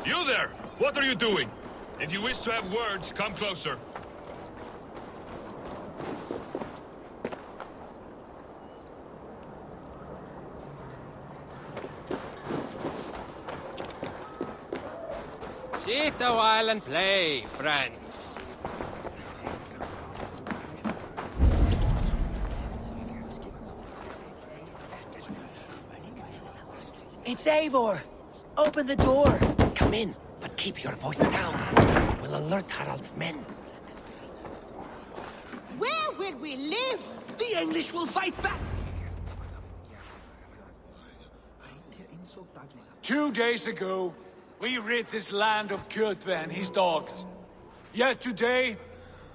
You there! What are you doing? If you wish to have words, come closer. Sit a while and play, friend. It's Eivor! Open the door! Come in, but keep your voice down. It will alert Harald's men. Where will we live? The English will fight back! 2 days ago, we rid this land of Kjotve and his dogs. Yet today,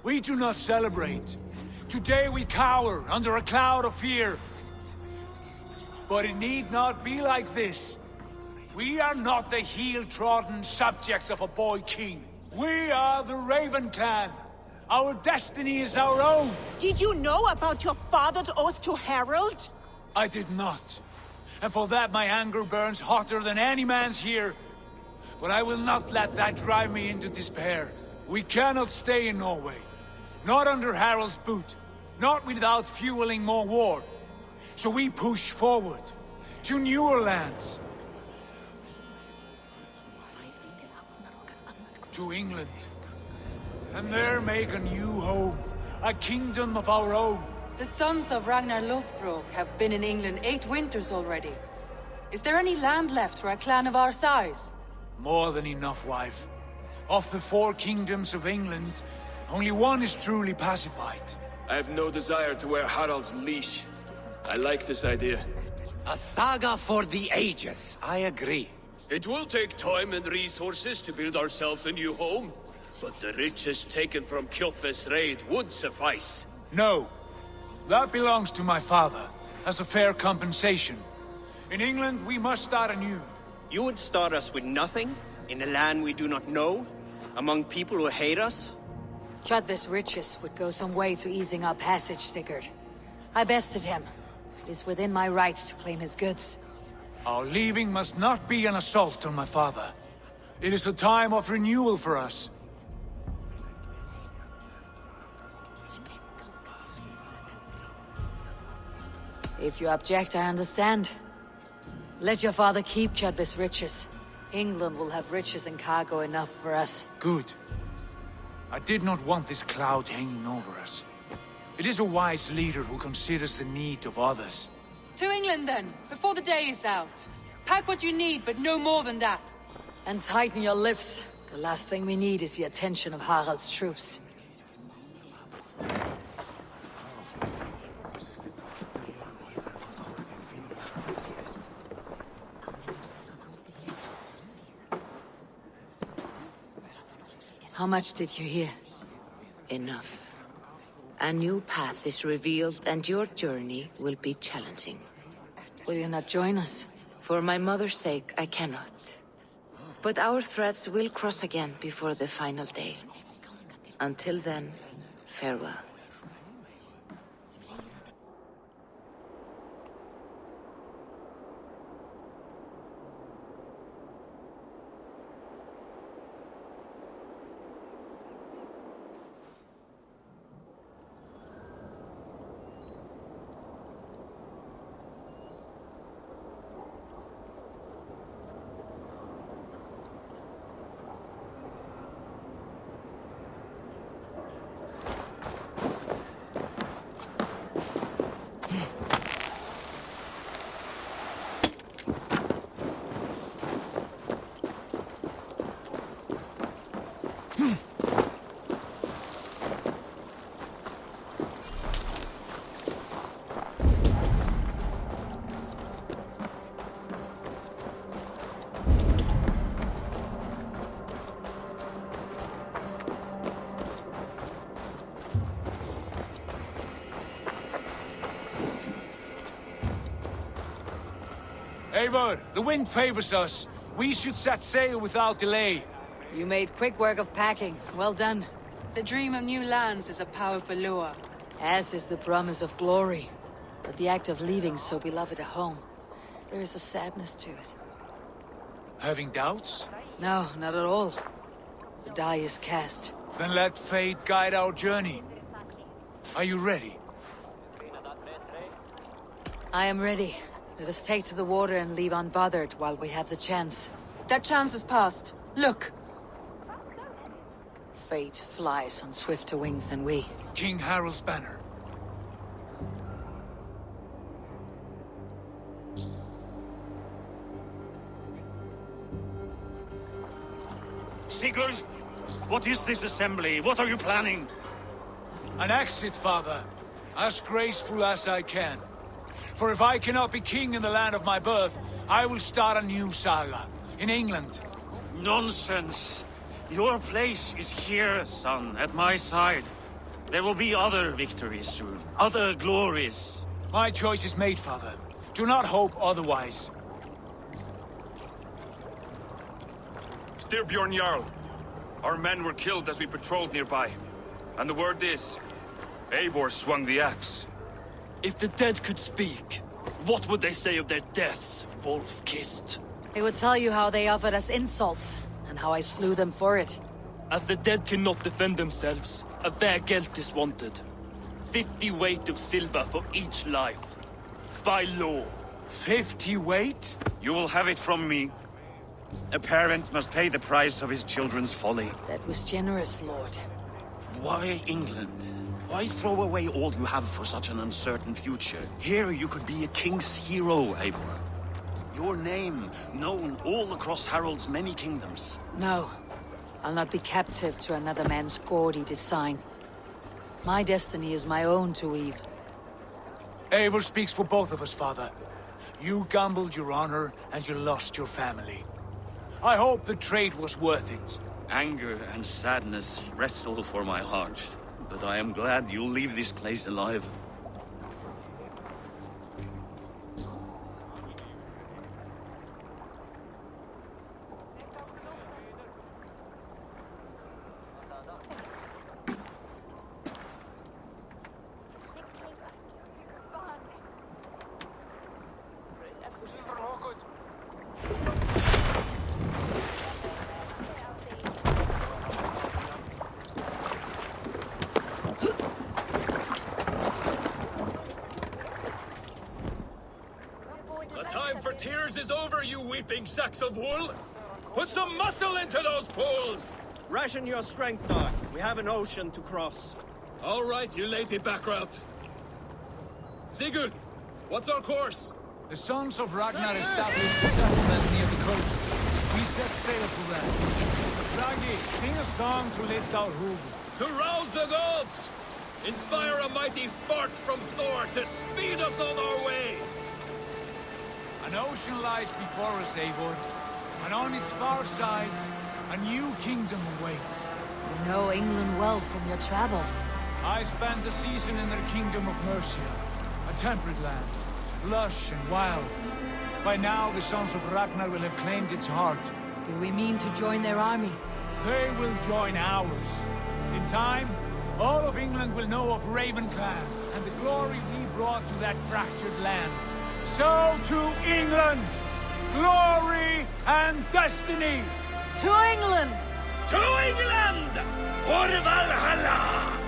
we do not celebrate. Today we cower under a cloud of fear. But it need not be like this. We are not the heel-trodden subjects of a boy king. We are the Raven Clan. Our destiny is our own. Did you know about your father's oath to Harald? I did not. And for that my anger burns hotter than any man's here. But I will not let that drive me into despair. We cannot stay in Norway. Not under Harald's boot. Not without fueling more war. So we push forward. To newer lands. To England. And there make a new home. A kingdom of our own. The sons of Ragnar Lothbrok have been in England 8 winters already. Is there any land left for a clan of our size? More than enough, wife. Of the 4 kingdoms of England, only one is truly pacified. I have no desire to wear Harald's leash. I like this idea. A saga for the ages, I agree. It will take time and resources to build ourselves a new home, but the riches taken from Kjotve's raid would suffice. No. That belongs to my father, as a fair compensation. In England, we must start anew. You would start us with nothing? In a land we do not know? Among people who hate us? Kjotve's riches would go some way to easing our passage, Sigurd. I bested him. It is within my rights to claim his goods. Our leaving must not be an assault on my father. It is a time of renewal for us. If you object, I understand. Let your father keep Kjotve's riches. England will have riches and cargo enough for us. Good. I did not want this cloud hanging over us. It is a wise leader who considers the need of others. To England then, before the day is out. Pack what you need, but no more than that. And tighten your lips. The last thing we need is the attention of Harald's troops. How much did you hear? Enough. A new path is revealed and your journey will be challenging. Will you not join us? For my mother's sake, I cannot. But our threads will cross again before the final day. Until then, farewell. Eivor, the wind favors us. We should set sail without delay. You made quick work of packing. Well done. The dream of new lands is a powerful lure. As is the promise of glory. But the act of leaving so beloved a home, there is a sadness to it. Having doubts? No, not at all. The die is cast. Then let fate guide our journey. Are you ready? I am ready. Let us take to the water and leave unbothered while we have the chance. That chance is past. Look! Fate flies on swifter wings than we. King Harald's banner. Sigurd, what is this assembly? What are you planning? An exit, father. As graceful as I can. For if I cannot be king in the land of my birth, I will start a new saga. In England. Nonsense. Your place is here, son, at my side. There will be other victories soon. Other glories. My choice is made, father. Do not hope otherwise. Styrbjorn Jarl. Our men were killed as we patrolled nearby. And the word is, Eivor swung the axe. If the dead could speak, what would they say of their deaths, wolf-kissed? They would tell you how they offered us insults, and how I slew them for it. As the dead cannot defend themselves, a vergelt is wanted. 50 weight of silver for each life. By law. 50 weight? You will have it from me. A parent must pay the price of his children's folly. That was generous, Lord. Why England? Why throw away all you have for such an uncertain future? Here you could be a king's hero, Eivor. Your name known all across Harald's many kingdoms. No. I'll not be captive to another man's gaudy design. My destiny is my own to weave. Eivor speaks for both of us, father. You gambled your honor, and you lost your family. I hope the trade was worth it. Anger and sadness wrestle for my heart, but I am glad you'll leave this place alive. Tears is over, you weeping sacks of wool! Put some muscle into those pools! Ration your strength, dog. We have an ocean to cross. All right, you lazy backrout. Sigurd, what's our course? The Sons of Ragnar established a settlement near the coast. We set sail for them. Raggi, sing a song to lift our hoof. To rouse the gods! Inspire a mighty fart from Thor to speed us on our way! An ocean lies before us, Eivor, and on its far side, a new kingdom awaits. You know England well from your travels. I spent the season in their kingdom of Mercia, a temperate land, lush and wild. By now, the Sons of Ragnar will have claimed its heart. Do we mean to join their army? They will join ours. In time, all of England will know of Raven Clan and the glory we brought to that fractured land. So to England! Glory and destiny! To England! To England! For Valhalla!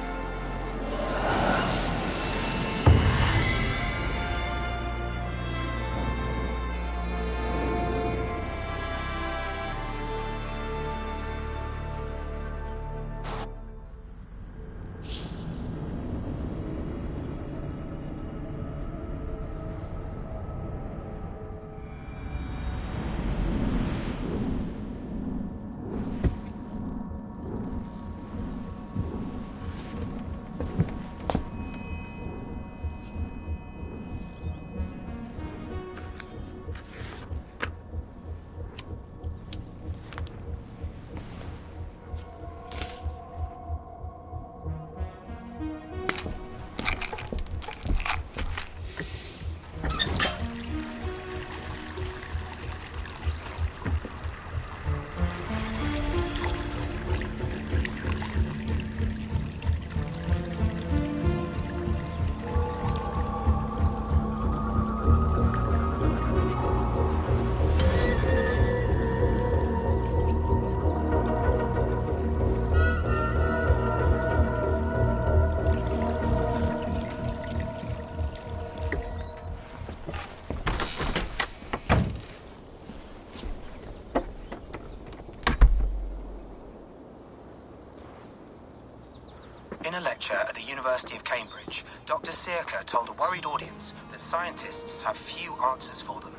researcher at the University of Cambridge, Dr. Circa told a worried audience that scientists have few answers for them.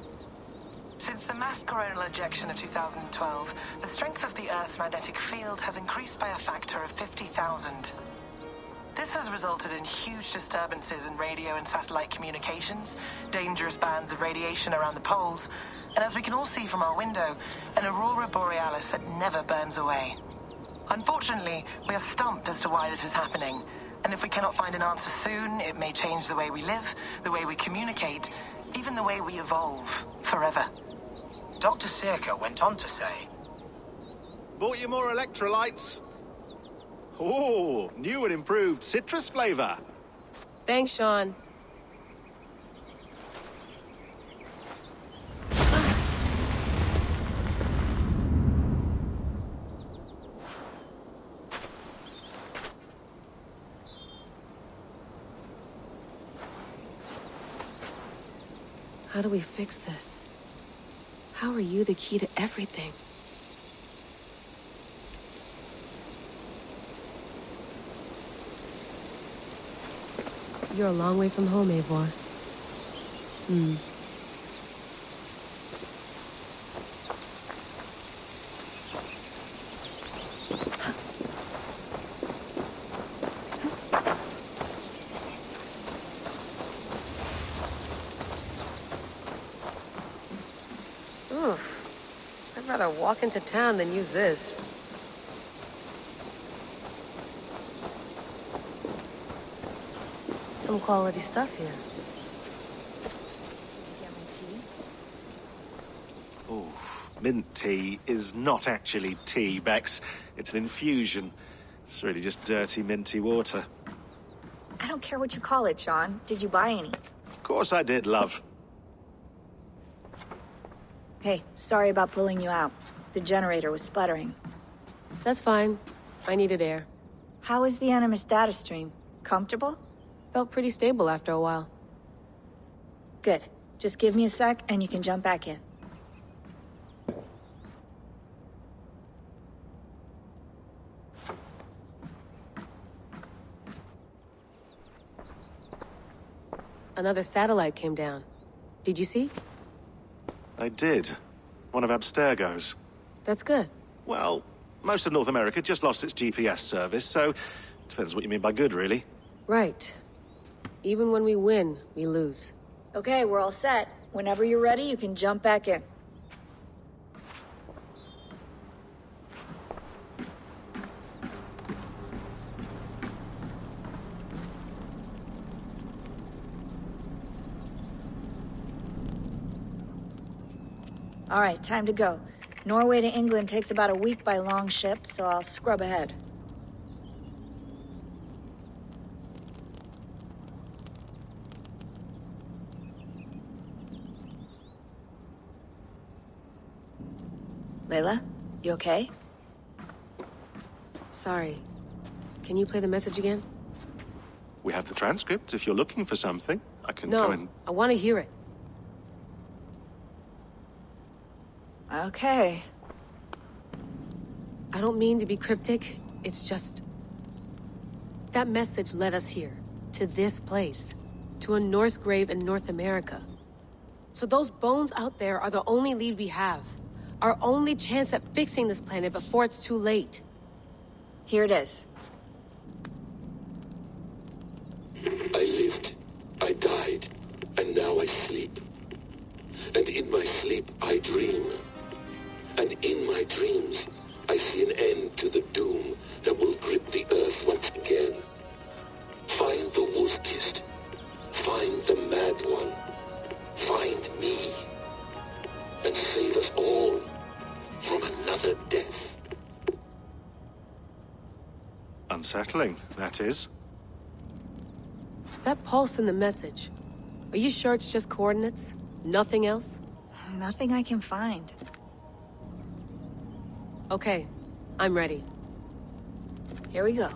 Since the mass coronal ejection of 2012, the strength of the Earth's magnetic field has increased by a factor of 50,000. This has resulted in huge disturbances in radio and satellite communications, dangerous bands of radiation around the poles, and as we can all see from our window, an aurora borealis that never burns away. Unfortunately, we are stumped as to why this is happening, and if we cannot find an answer soon, it may change the way we live, the way we communicate, even the way we evolve, forever. Dr. Circa went on to say, Bought you more electrolytes? Oh, new and improved citrus flavor. Thanks, Sean. How do we fix this? How are you the key to everything? You're a long way from home, Eivor. I'd rather walk into town than use this. Some quality stuff here. Oh, mint tea is not actually tea, Bex. It's an infusion. It's really just dirty, minty water. I don't care what you call it, Sean. Did you buy any? Of course I did, love. Hey, sorry about pulling you out. The generator was sputtering. That's fine. I needed air. How is the Animus data stream? Comfortable? Felt pretty stable after a while. Good. Just give me a sec and you can jump back in. Another satellite came down. Did you see? I did. One of Abstergo's. That's good. Well, most of North America just lost its GPS service, so depends what you mean by good, really. Right. Even when we win, we lose. Okay, we're all set. Whenever you're ready, you can jump back in. All right, time to go. Norway to England takes about a week by long ship, so I'll scrub ahead. Layla, you okay? Sorry. Can you play the message again? We have the transcript. If you're looking for something, I can No, go and... I want to hear it. Okay. I don't mean to be cryptic. It's just... That message led us here. To this place. To a Norse grave in North America. So those bones out there are the only lead we have. Our only chance at fixing this planet before it's too late. Here it is. I lived, I died, and now I sleep. And in my sleep I dream. And in my dreams, I see an end to the doom that will grip the earth once again. Find the wolf-kissed. Find the mad one. Find me. And save us all from another death. Unsettling, that is. That pulse in the message. Are you sure it's just coordinates? Nothing else? Nothing I can find. Okay, I'm ready. Here we go.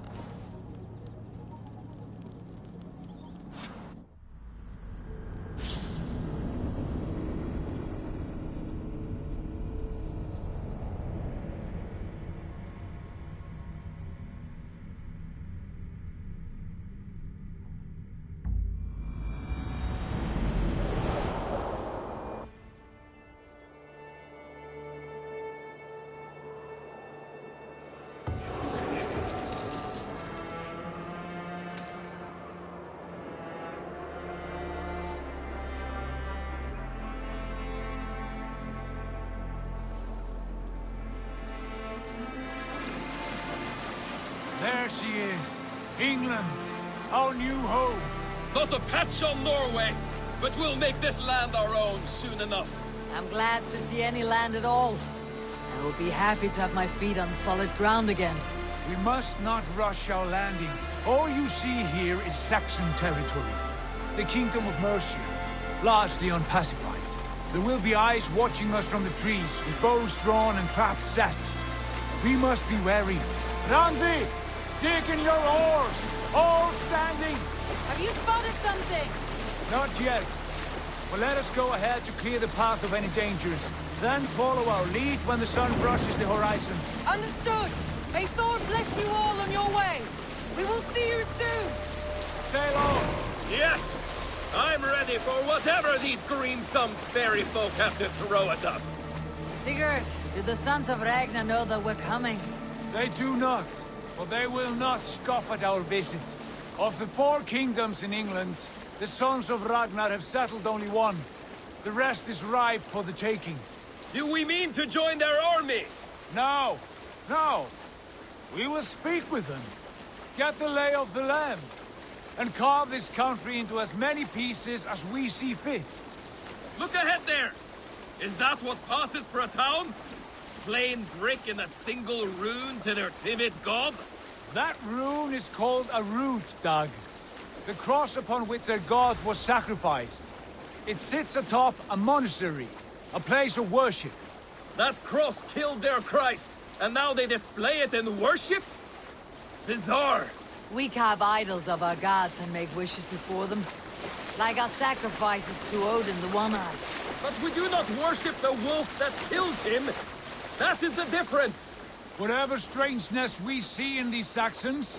she is. England, our new home. Not a patch on Norway, but we'll make this land our own soon enough. I'm glad to see any land at all. I will be happy to have my feet on solid ground again. We must not rush our landing. All you see here is Saxon territory. The Kingdom of Mercia, largely unpacified. There will be eyes watching us from the trees, with bows drawn and traps set. We must be wary. Randi! Dig in your oars! All standing! Have you spotted something? Not yet. But let us go ahead to clear the path of any dangers. Then follow our lead when the sun brushes the horizon. Understood! May Thor bless you all on your way! We will see you soon! Sail on! Yes! I'm ready for whatever these green-thumbed fairy folk have to throw at us. Sigurd, do the sons of Ragnar know that we're coming? They do not, but they will not scoff at our visit. Of the 4 kingdoms in England, the sons of Ragnar have settled only one. The rest is ripe for the taking. Do we mean to join their army? No, no. We will speak with them, get the lay of the land, and carve this country into as many pieces as we see fit. Look ahead there! Is that what passes for a town? Plain brick in a single rune to their timid god? That rune is called a root, Dag. The cross upon which their god was sacrificed. It sits atop a monastery, a place of worship. That cross killed their Christ, and now they display it in worship? Bizarre. We carve idols of our gods and make wishes before them. Like our sacrifices to Odin, the One-Eyed. But we do not worship the wolf that kills him. That is the difference. Whatever strangeness we see in these Saxons,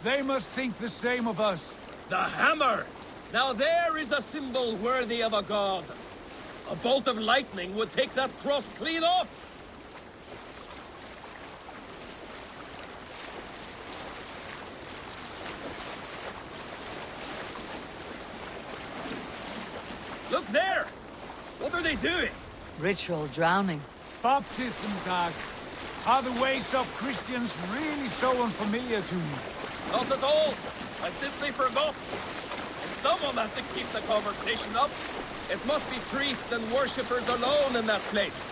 they must think the same of us. The hammer! Now there is a symbol worthy of a god. A bolt of lightning would take that cross clean off. Look there! What are they doing? Ritual drowning. Baptism, Dag. Are the ways of Christians really so unfamiliar to you? Not at all. I simply forgot. And someone has to keep the conversation up. It must be priests and worshippers alone in that place.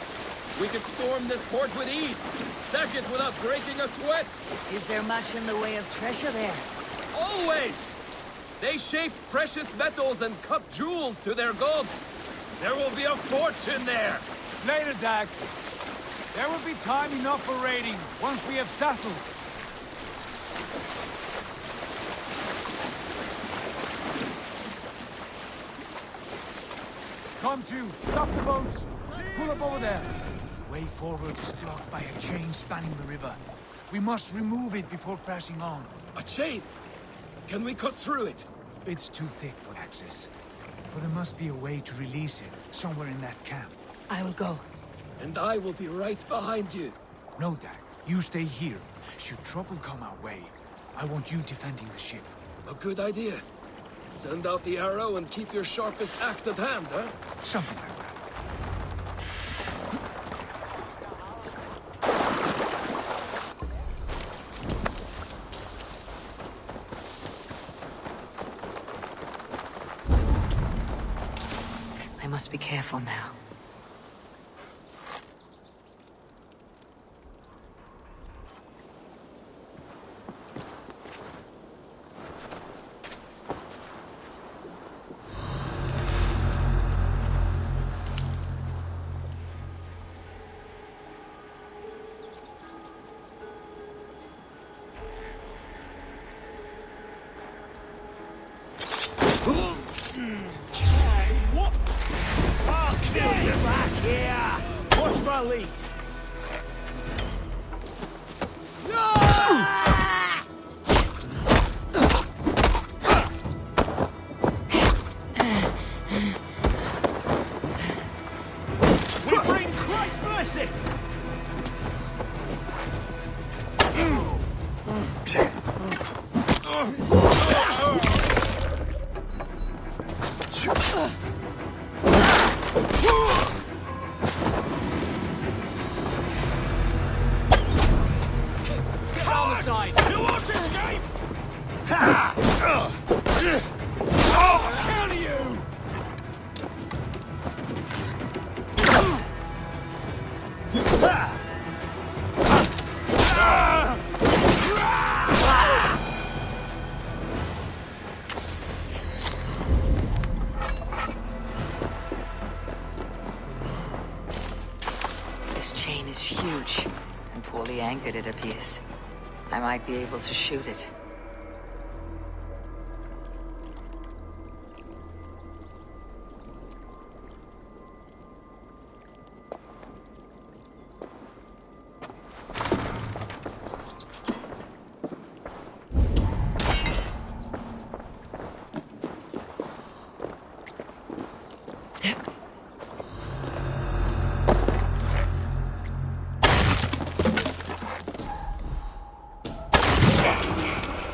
We could storm this port with ease. Sack it without breaking a sweat. Is there much in the way of treasure there? Always! They shape precious metals and cut jewels to their gods. There will be a fortune there. Later, Dag. There will be time enough for raiding, once we have settled. Come to, stop the boats. Pull up over there. The way forward is blocked by a chain spanning the river. We must remove it before pressing on. A chain? Can we cut through it? It's too thick for access. But there must be a way to release it, somewhere in that camp. I will go. And I will be right behind you. No, Dag. You stay here. Should trouble come our way, I want you defending the ship. A good idea. Send out the arrow and keep your sharpest axe at hand, huh? Something like that. I must be careful now. Watch my lead. We bring Christ's mercy. Get on the side. You want to escape? It's huge, and poorly anchored it appears. I might be able to shoot it.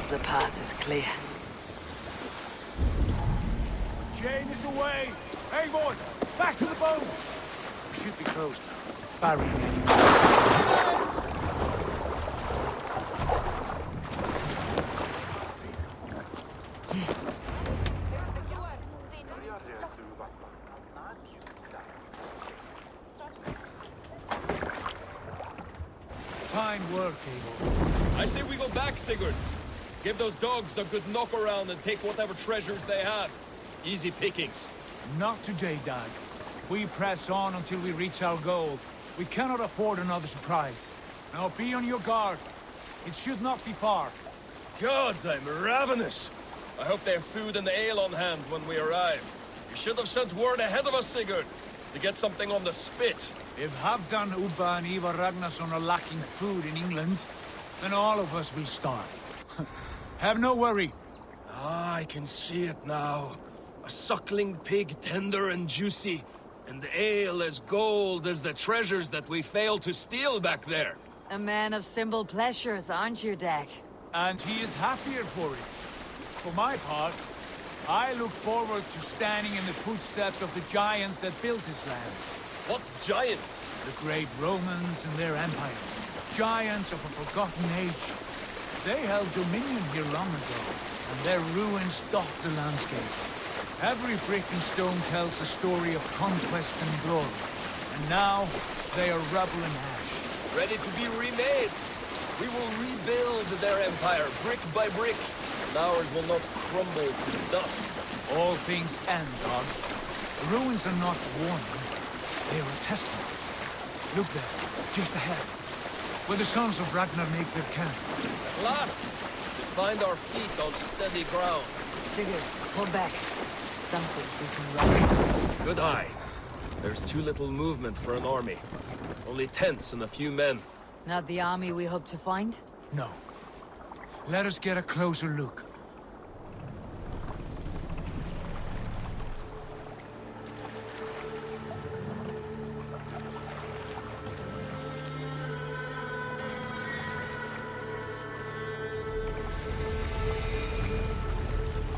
The path is clear. Jane is away! Eivor! Back to the boat! We should be close now. Barry, fine work, Eivor. I say we go back, Sigurd. Give those dogs a good knock around and take whatever treasures they have. Easy pickings. Not today, Dag. We press on until we reach our goal. We cannot afford another surprise. Now be on your guard. It should not be far. Gods, I'm ravenous. I hope they have food and ale on hand when we arrive. You should have sent word ahead of us, Sigurd, to get something on the spit. If Halfdan, Ubba and Ivar Ragnarsson are lacking food in England, then all of us will starve. Have no worry. Ah, I can see it now. A suckling pig, tender and juicy, and ale as gold as the treasures that we failed to steal back there. A man of simple pleasures, aren't you, Dag? And he is happier for it. For my part, I look forward to standing in the footsteps of the giants that built this land. What giants? The great Romans and their empire. Giants of a forgotten age. They held dominion here long ago, and their ruins dot the landscape. Every brick and stone tells a story of conquest and glory. And now, they are rubble and ash. Ready to be remade. We will rebuild their empire, brick by brick, and ours will not crumble to dust. All things end, Dog. The ruins are not warning. They are a testament. Look there, just ahead, where the sons of Ragnar make their camp. At last, we find our feet on steady ground. Sigurd, pull back. Something isn't right. Good eye. There's too little movement for an army. Only tents and a few men. Not the army we hope to find? No. Let us get a closer look.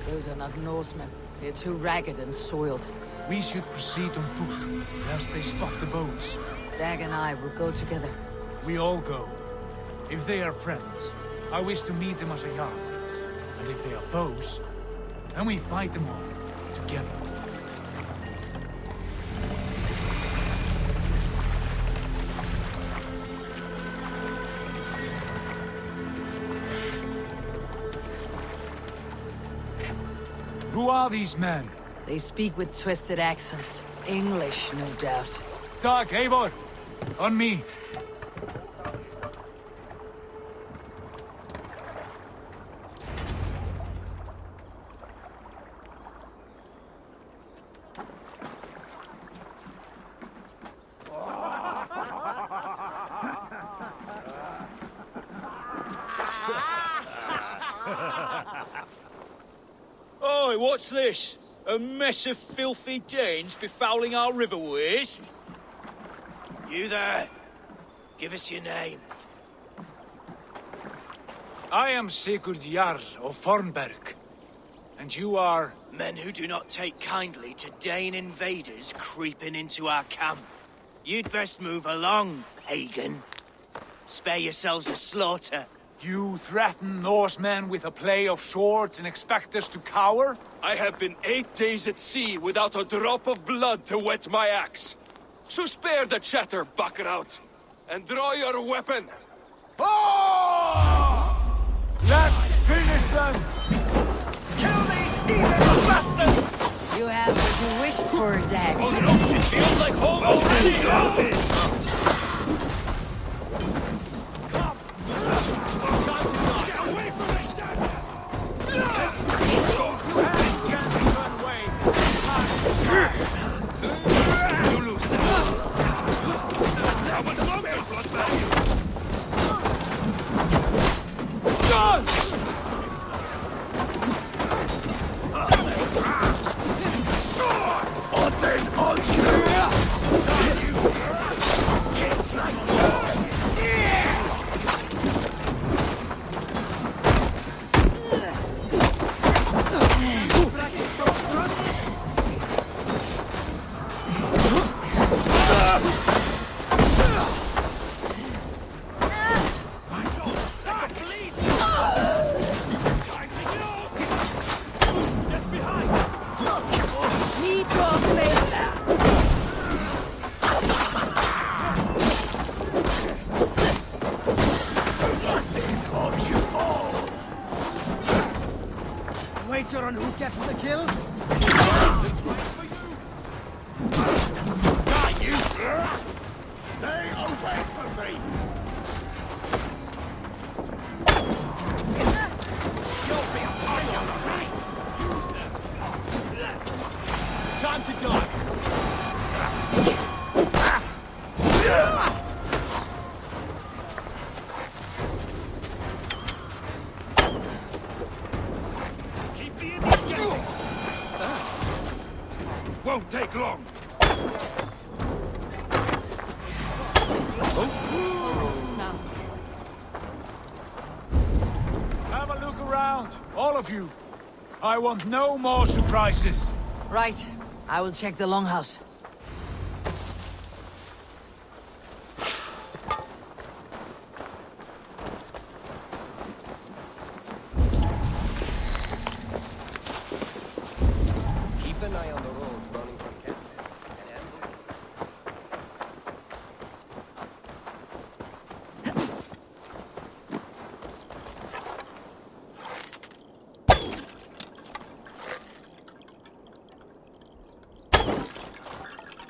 Those are not Norsemen. They're too ragged and soiled. We should proceed on foot, lest they spot the boats. Dag and I will go together. We all go. If they are friends, I wish to meet them as a Jarl. And if they are foes, then we fight them all, together. Who are these men? They speak with twisted accents. English, no doubt. Dag, Eivor! On me! Oi, what's this? A mess of filthy Danes befouling our riverways? You there! Give us your name. I am Sigurd Jarl of Fornberg. And you are... Men who do not take kindly to Dane invaders creeping into our camp. You'd best move along, pagan. Spare yourselves a slaughter. You threaten Norsemen with a play of swords and expect us to cower? I have been 8 days at sea without a drop of blood to wet my axe. So spare the chatter, Buckerout, and draw your weapon. Oh! Let's finish them! Kill these heathen bastards! You have what you wished for, Dag. Oh no, it feels like home already! lose now. How much longer, Bloodbag? Done! Wager on who gets the kill? Die, you! Stay away from me! You'll be a part of the race! Time to die! Won't take long. Have a look around, all of you. I want no more surprises. Right. I will check the longhouse. Keep an eye on the roads running from camp.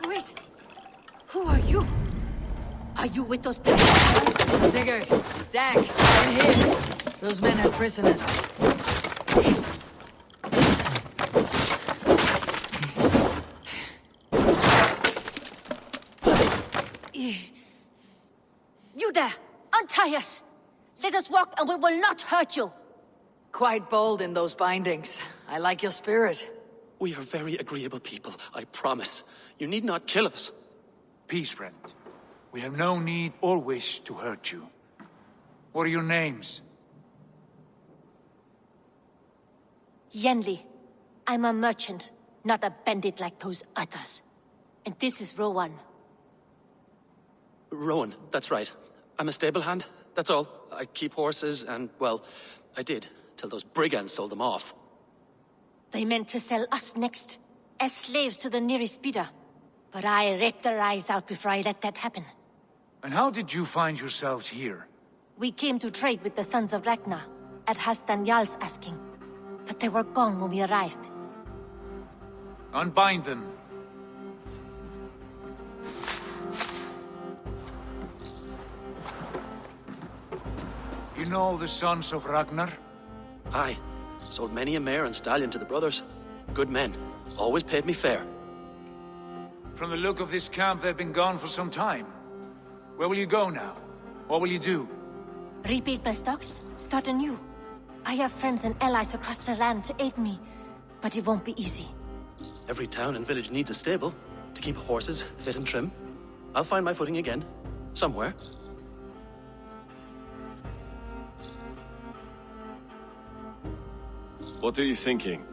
Wait! Who are you? Are you with those people? Sigurd, Dag, they're here. Those men are prisoners. You there! Untie us! Let us walk and we will not hurt you! Quite bold in those bindings. I like your spirit. We are very agreeable people, I promise. You need not kill us. Peace, friend. We have no need or wish to hurt you. What are your names? Yenli. I'm a merchant, not a bandit like those others. And this is Rowan. Rowan, that's right. I'm a stable hand, that's all. I keep horses and, well, I did, till those brigands sold them off. They meant to sell us next, as slaves to the nearest bidder. But I ripped their eyes out before I let that happen. And how did you find yourselves here? We came to trade with the Sons of Ragnar, at Halfdan Jarl's asking. But they were gone when we arrived. Unbind them. You know the Sons of Ragnar? Aye. Sold many a mare and stallion to the brothers. Good men. Always paid me fair. From the look of this camp, they've been gone for some time. Where will you go now? What will you do? Rebuild my stocks, start anew. I have friends and allies across the land to aid me, but it won't be easy. Every town and village needs a stable to keep horses fit and trim. I'll find my footing again. Somewhere. What are you thinking?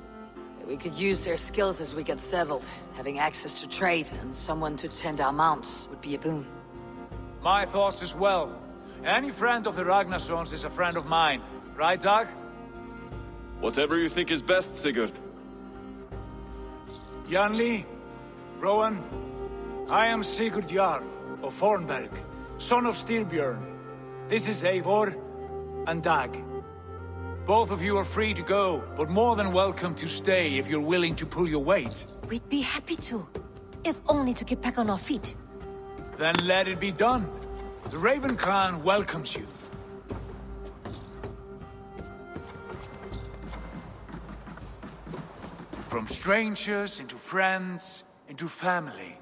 We could use their skills as we get settled. Having access to trade and someone to tend our mounts would be a boon. My thoughts as well. Any friend of the Ragnarsons is a friend of mine. Right, Dag? Whatever you think is best, Sigurd. Janli, Rowan, I am Sigurd Jarl of Fornberg, son of Styrbjörn. This is Eivor and Dag. Both of you are free to go, but more than welcome to stay if you're willing to pull your weight. We'd be happy to, if only to get back on our feet. Then let it be done. The Raven clan welcomes you. From strangers into friends, into family.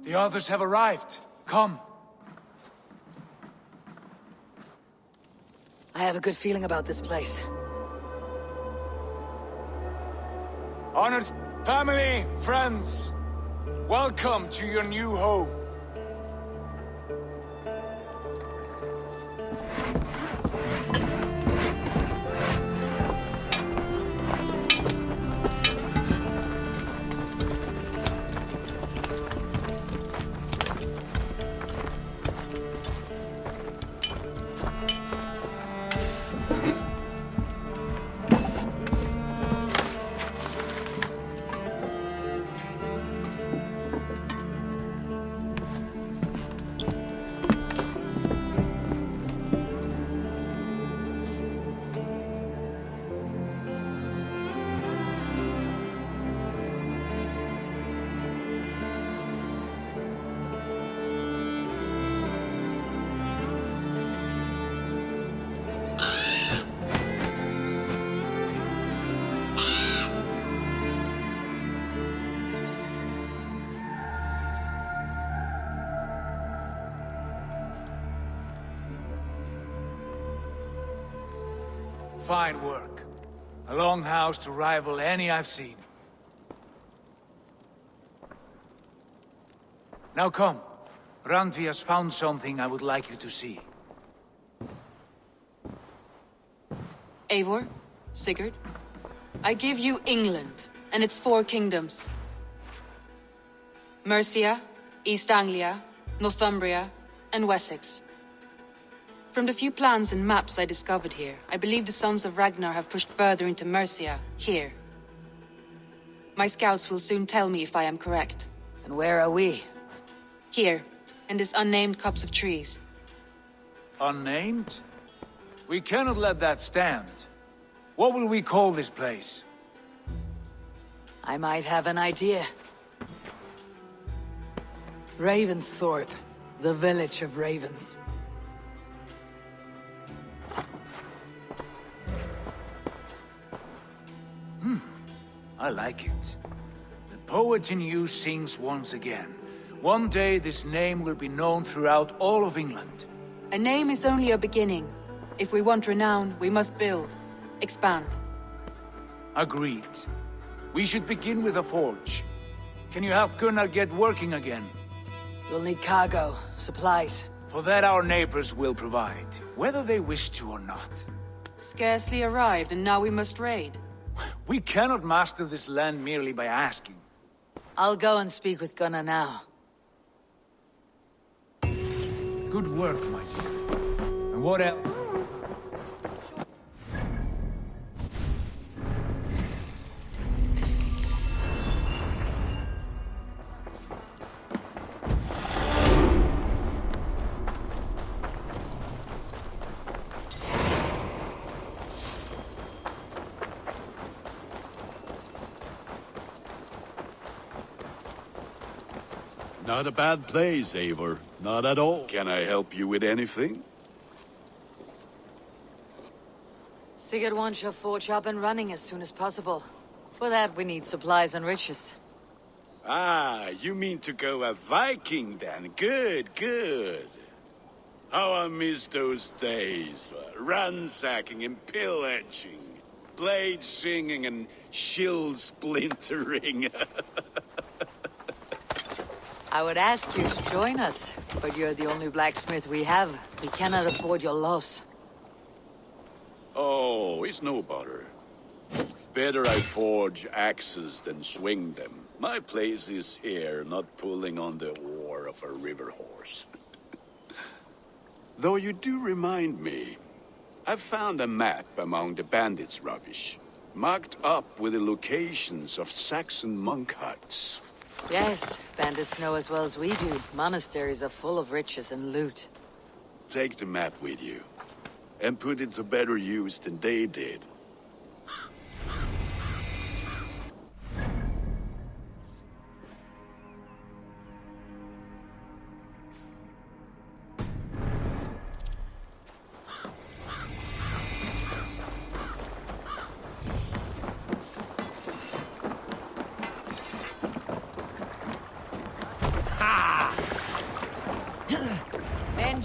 The others have arrived. Come. I have a good feeling about this place. Honored family, friends, welcome to your new home. Fine work. A longhouse to rival any I've seen. Now come. Randvi has found something I would like you to see. Eivor, Sigurd, I give you England and its 4 kingdoms. Mercia, East Anglia, Northumbria, and Wessex. From the few plans and maps I discovered here, I believe the Sons of Ragnar have pushed further into Mercia, here. My scouts will soon tell me if I am correct. And where are we? Here, in this unnamed copse of trees. Unnamed? We cannot let that stand. What will we call this place? I might have an idea. Ravensthorpe, the village of ravens. I like it. The poet in you sings once again. One day this name will be known throughout all of England. A name is only a beginning. If we want renown, we must build, expand. Agreed. We should begin with a forge. Can you help Gunnar get working again? We'll need cargo, supplies. For that our neighbors will provide, whether they wish to or not. Scarcely arrived, and now we must raid. We cannot master this land merely by asking. I'll go and speak with Gunnar now. Good work, my dear. And what else? Not a bad place, Eivor. Not at all. Can I help you with anything? Sigurd wants your forge up and running as soon as possible. For that, we need supplies and riches. Ah, you mean to go a Viking then? Good, good. How I miss those days. Ransacking and pillaging. Blade singing and shield splintering. I would ask you to join us, but you're the only blacksmith we have. We cannot afford your loss. Oh, it's no bother. Better I forge axes than swing them. My place is here, not pulling on the oar of a river horse. Though you do remind me, I found a map among the bandits' rubbish, marked up with the locations of Saxon monk huts. Yes, bandits know as well as we do. Monasteries are full of riches and loot. Take the map with you, and put it to better use than they did.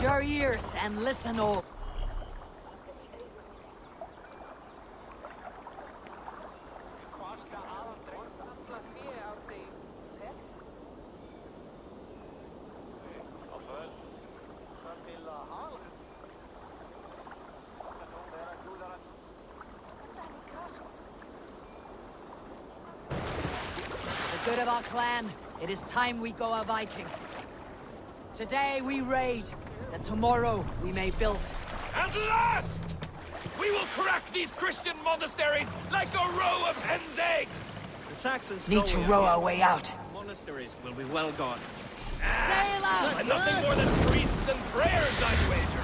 your ears and listen all. The good of our clan, it is time we go a Viking. Today we raid, that tomorrow we may build. At last! We will crack these Christian monasteries like a row of hen's eggs! The Saxons need to row our way out. Monasteries will be well gone. Sail out! And nothing more than priests and prayers, I'd wager.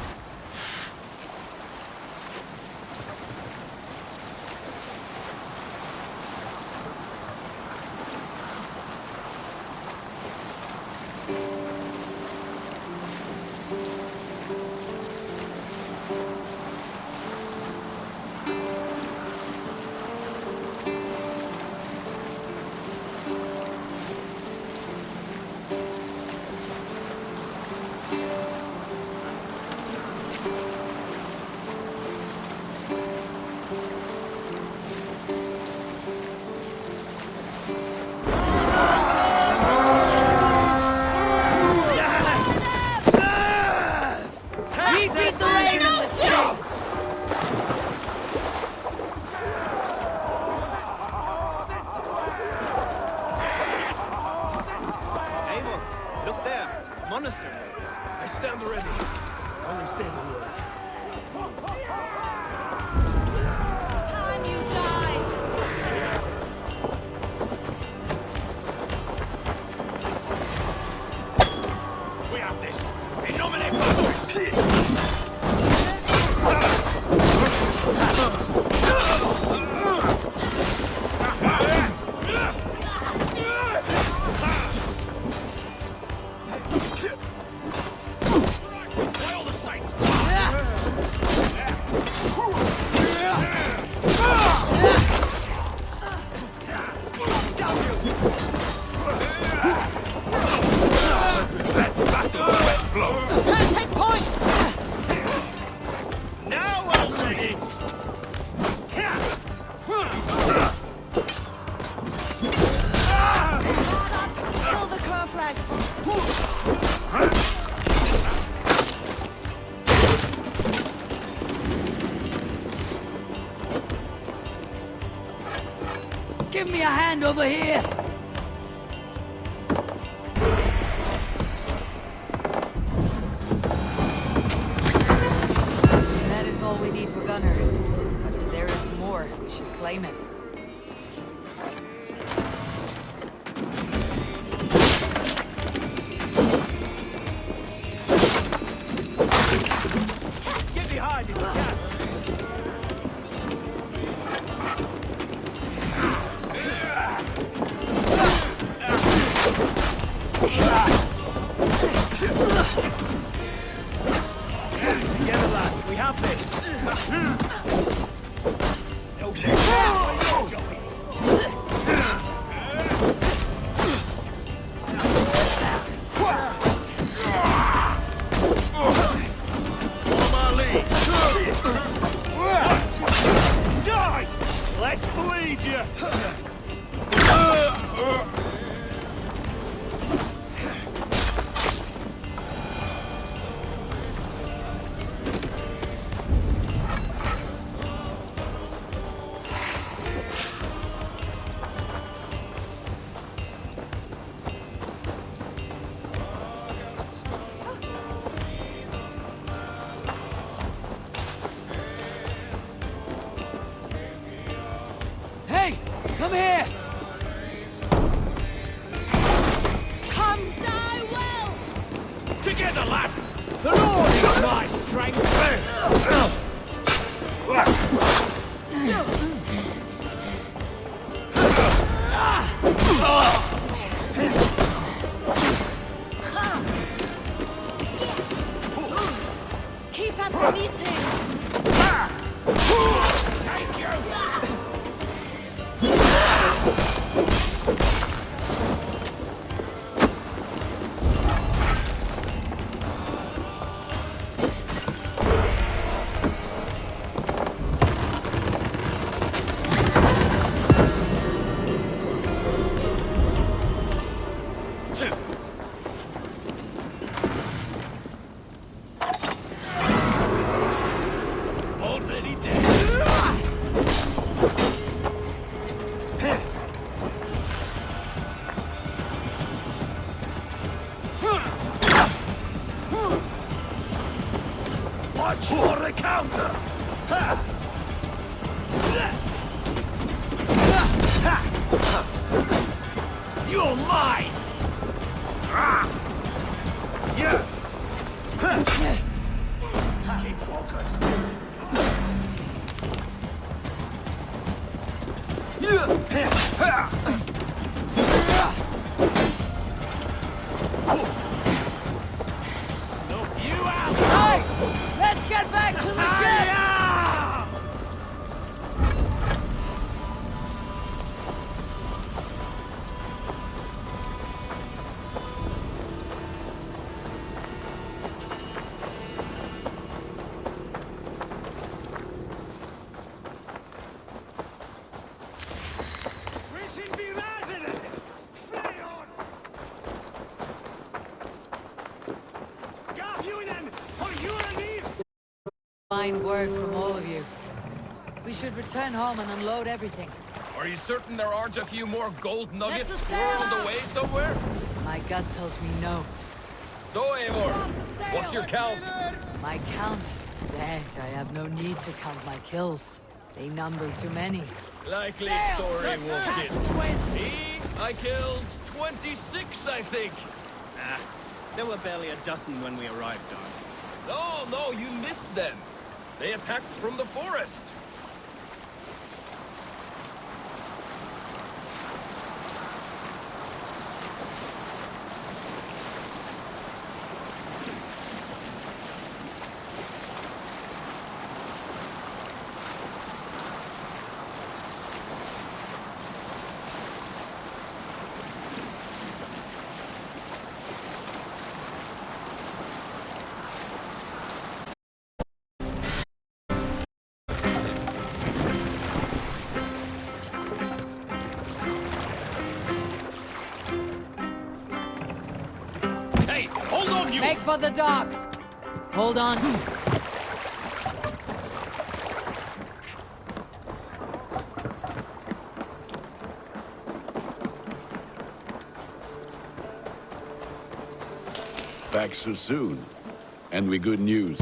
I stand ready. Only say the word. Time you die! We have this. In nomine Patris! Give me a hand over here! That is all we need for Gunnar. But if there is more, we should claim it. Get behind if you can! Together, lads, we have this. Die! Let's bleed you! Hey! Come here! Come die well! Together, lad! The Lord is my strength! Keep underneath him! Thank you! charge or the counter! You're mine! Yeah! Keep focused. Let's get back to the ship! Fine work from all of you. We should return home and unload everything. Are you certain there aren't a few more gold nuggets Let's squirreled away somewhere? My gut tells me no. So, Eivor, what's your count? My count? Dang, I have no need to count my kills. They number too many. Likely Sail! story, That's Wolf-Kissed. Me, I killed 26, I think. There were barely a dozen when we arrived, Dark. No, you missed them. They attacked from the forest. Hold on, you! Make for the dock! Hold on. Back so soon. And with good news.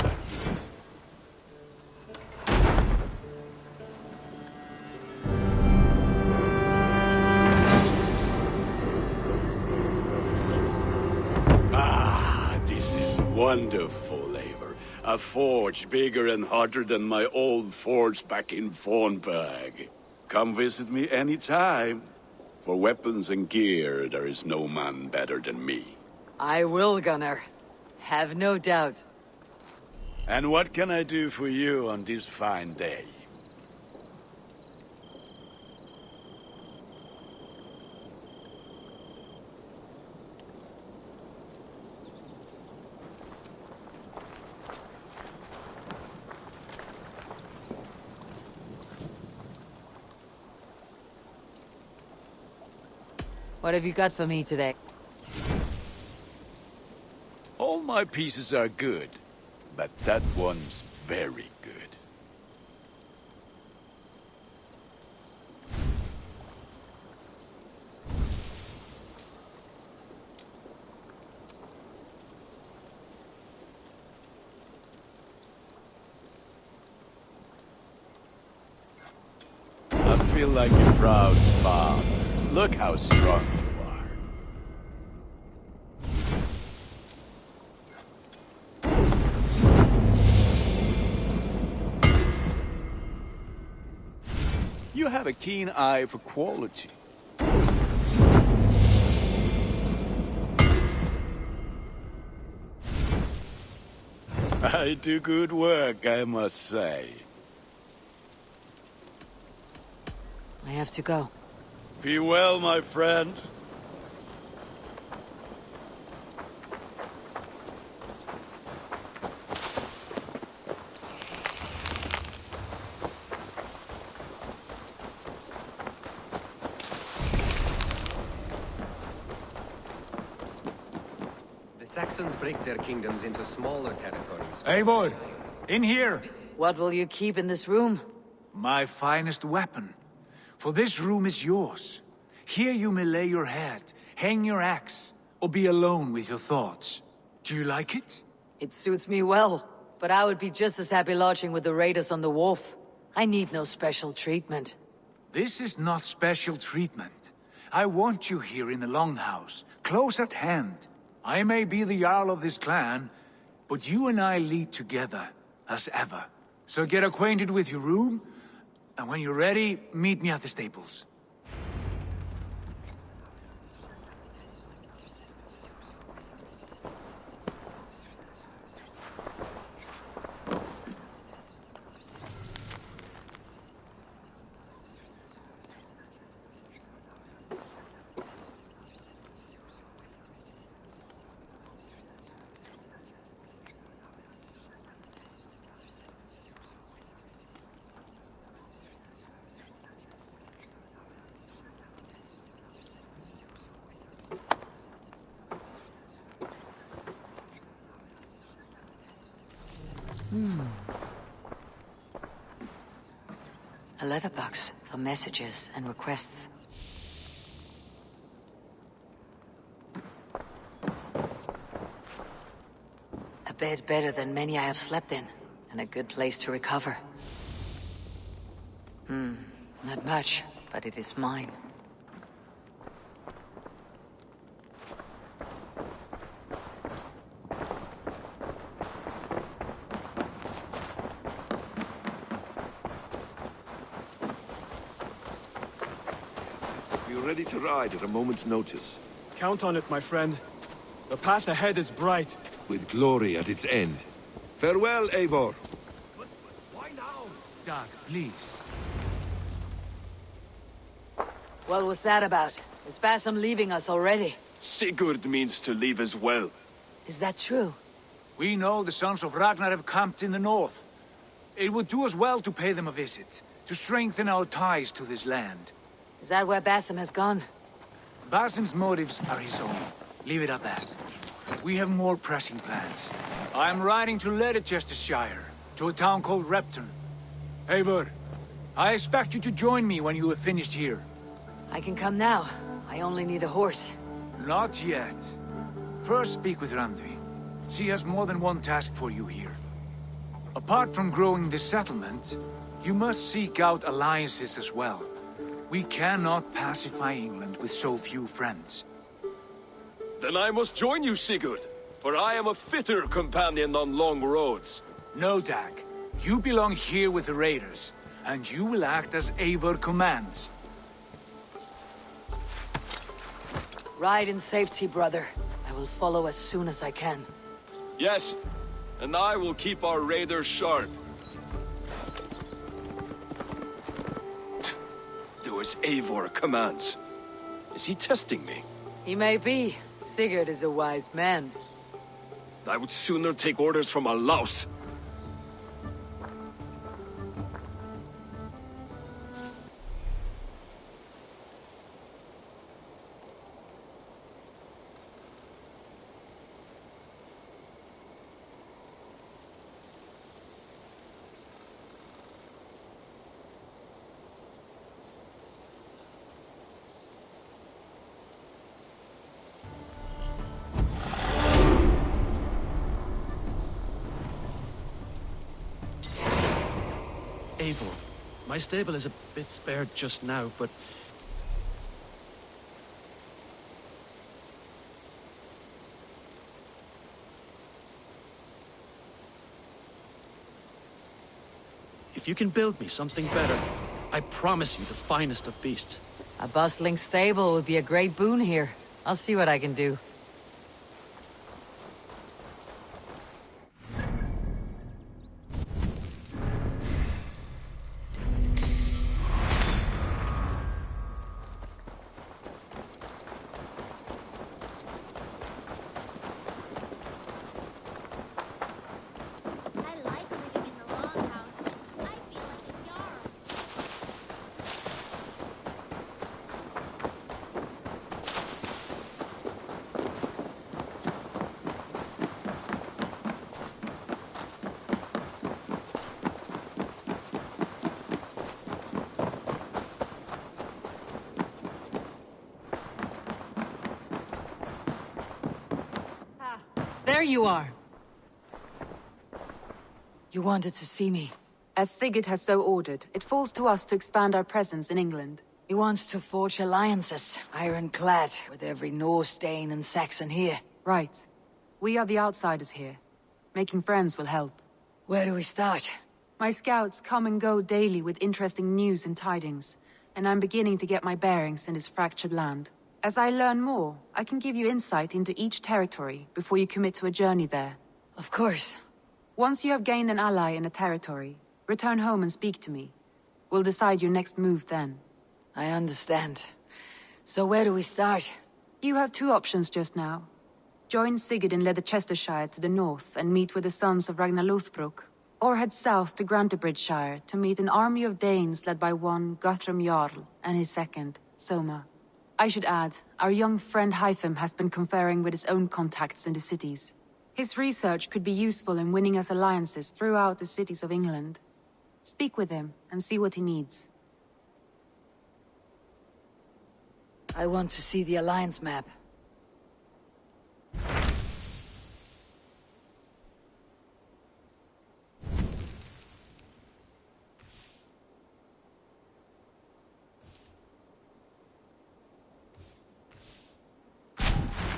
Wonderful, Eivor. A forge bigger and hotter than my old forge back in Fornburg. Come visit me anytime. For weapons and gear, there is no man better than me. I will, Gunnar. Have no doubt. And what can I do for you on this fine day? What have you got for me today? All my pieces are good, but that one's very good. I feel like a proud father. Look how strong you are. You have a keen eye for quality. I do good work, I must say. I have to go. Be well, my friend. The Saxons break their kingdoms into smaller territories. Eivor, in here. What will you keep in this room? My finest weapon. For this room is yours. Here you may lay your head, hang your axe, or be alone with your thoughts. Do you like it? It suits me well. but I would be just as happy lodging with the raiders on the wharf. I need no special treatment. This is not special treatment. I want you here in the Longhouse, close at hand. I may be the Jarl of this clan, but you and I lead together, as ever. So get acquainted with your room, and when you're ready, meet me at the stables. A letterbox for messages and requests. A bed better than many I have slept in, and a good place to recover. Not much, but it is mine. We're ready to ride at a moment's notice. Count on it, my friend. The path ahead is bright. With glory at its end. Farewell, Eivor. Why now? Dag, please. What was that about? Is Basim leaving us already? Sigurd means to leave as well. Is that true? We know the sons of Ragnar have camped in the north. It would do us well to pay them a visit, to strengthen our ties to this land. Is that where Basim has gone? Basim's motives are his own. Leave it at that. We have more pressing plans. I'm riding to Leicestershire, to a town called Repton. Eivor, I expect you to join me when you have finished here. I can come now. I only need a horse. Not yet. First speak with Randvi. She has more than one task for you here. Apart from growing this settlement, you must seek out alliances as well. We cannot pacify England with so few friends. Then I must join you, Sigurd, for I am a fitter companion on long roads. No, Dag. You belong here with the raiders, and you will act as Eivor commands. Ride in safety, brother. I will follow as soon as I can. Yes, and I will keep our raiders sharp. Do as Eivor commands. Is he testing me? He may be. Sigurd is a wise man. I would sooner take orders from a louse. Eivor, my stable is a bit spared just now, but... If you can build me something better, I promise you the finest of beasts. A bustling stable would be a great boon here. I'll see what I can do. There you are. You wanted to see me? As Sigurd has so ordered, it falls to us to expand our presence in England. He wants to forge alliances, ironclad, with every Norse, Dane, and Saxon here. Right. We are the outsiders here. Making friends will help. Where do we start? My scouts come and go daily with interesting news and tidings, and I'm beginning to get my bearings in this fractured land. As I learn more, I can give you insight into each territory before you commit to a journey there. Of course. Once you have gained an ally in a territory, return home and speak to me. We'll decide your next move then. I understand. So where do we start? You have two options just now. Join Sigurd in Leicestershire to the north and meet with the sons of Ragnar Lothbrok, or head south to Grantebridgeshire to meet an army of Danes led by one Guthrum Jarl and his second, Soma. I should add, our young friend Hytham has been conferring with his own contacts in the cities. His research could be useful in winning us alliances throughout the cities of England. Speak with him and see what he needs. I want to see the alliance map.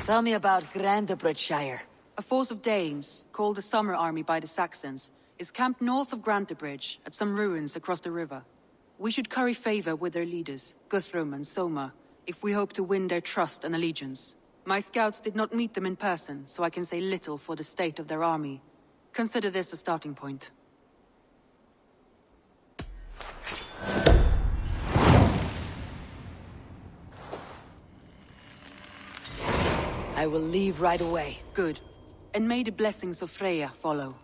Tell me about Grantebridgeshire. A force of Danes, called the Summer Army by the Saxons, is camped north of Grantebridge at some ruins across the river. We should curry favor with their leaders, Guthrum and Soma, if we hope to win their trust and allegiance. My scouts did not meet them in person, so I can say little for the state of their army. Consider this a starting point. I will leave right away. Good. And may the blessings of Freya follow.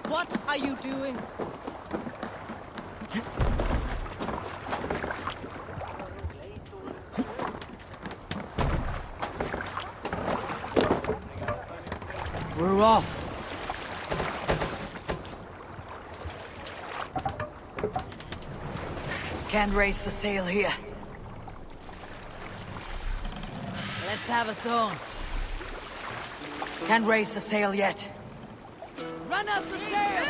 What are you doing? We're off. Can't raise the sail here. Let's have a song. Can't raise the sail yet. Run up the sail!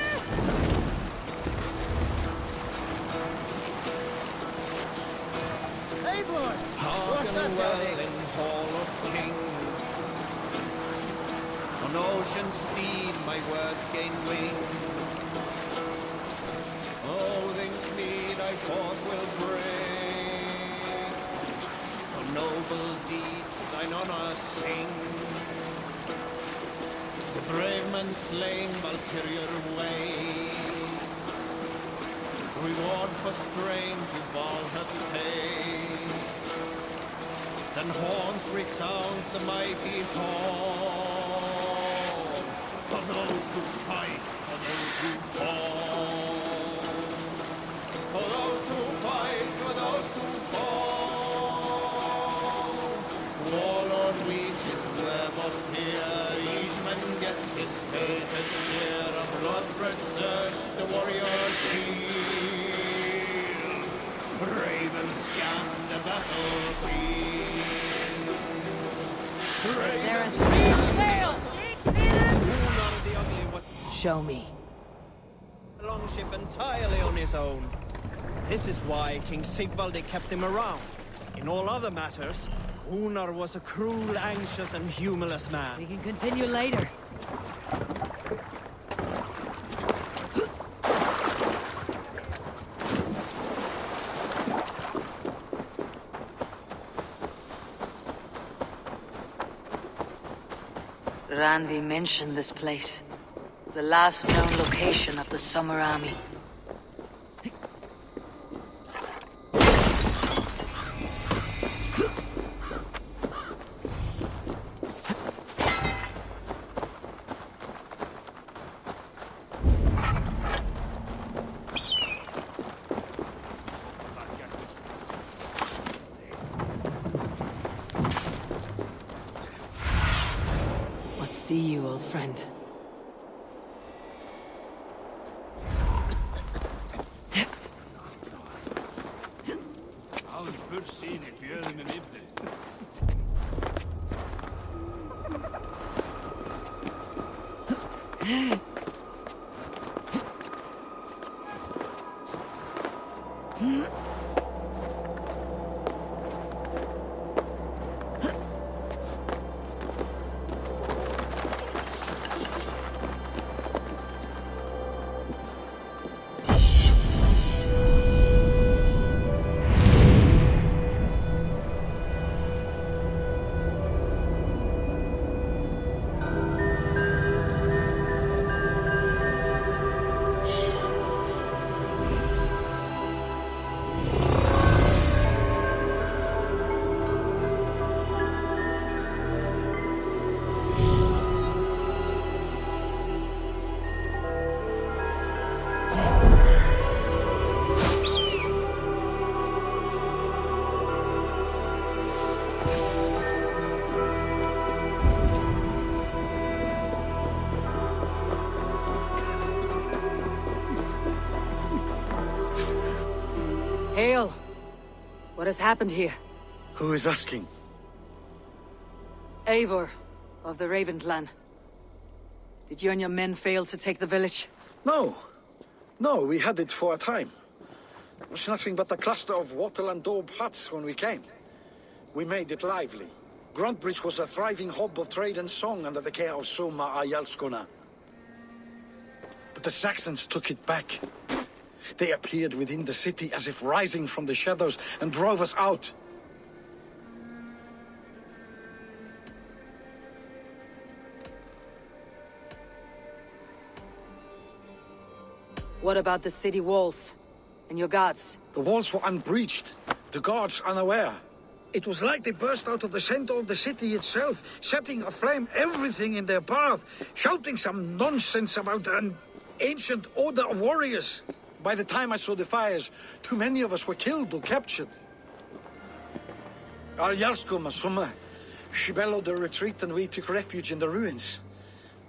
Eivor! Hearken well in Hall of Kings. On ocean steed my words gain wing. All things meet I forth will bring. For noble deeds thine honor sing. The brave man slain Valkyrier way. Reward for strain to Valhalla pay. Then horns resound the mighty horn. For those who fight, for those who fall. For those who fight, for those who fall. Warlord weaves his web of fear. Each man gets his fated share of blood-red surge, the warrior shield. Ravens scan the battlefield. Is there a sail? Show me. A longship entirely on his own. This is why King Sigvaldi kept him around. In all other matters, Unar was a cruel, anxious, and humorless man. We can continue later. Randvi mentioned this place. The last known location of the Summer Army. see you, old friend. Hail! What has happened here? Who is asking? Eivor, of the Raven clan. Did you and your men fail to take the village? No. No, we had it for a time. It was nothing but a cluster of wattle and daub huts when we came. We made it lively. Gruntbridge was a thriving hub of trade and song under the care of Soma Ayalskona. But the Saxons took it back. They appeared within the city as if rising from the shadows and drove us out. What about the city walls? And your guards? The walls were unbreached, the guards unaware. It was like they burst out of the center of the city itself, setting aflame everything in their path, shouting some nonsense about an ancient order of warriors. By the time I saw the fires, too many of us were killed or captured. Ayalsko Masuma, she bellowed a retreat and we took refuge in the ruins.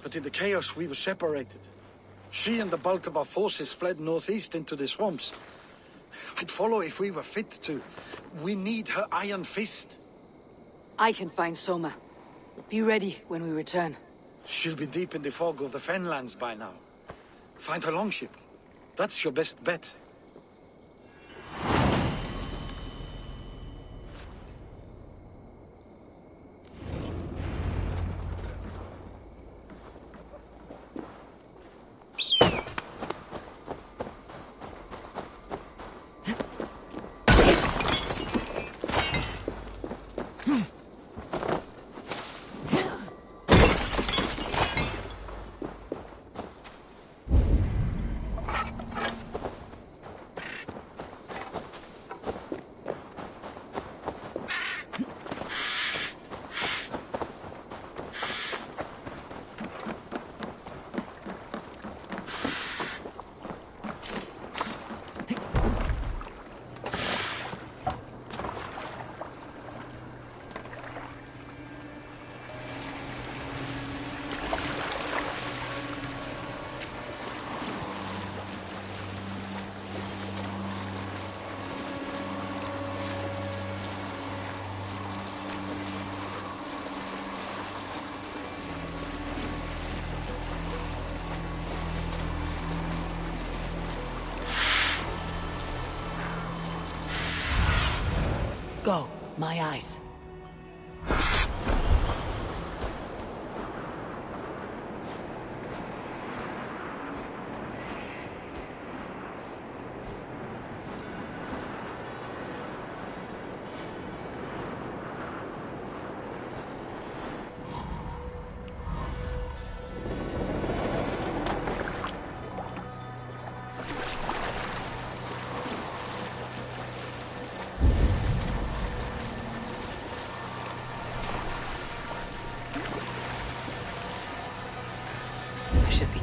But in the chaos we were separated. She and the bulk of our forces fled northeast into the swamps. I'd follow if we were fit to. We need her iron fist. I can find Soma. Be ready when we return. She'll be deep in the fog of the Fenlands by now. Find her longship. That's your best bet. Go, my eyes.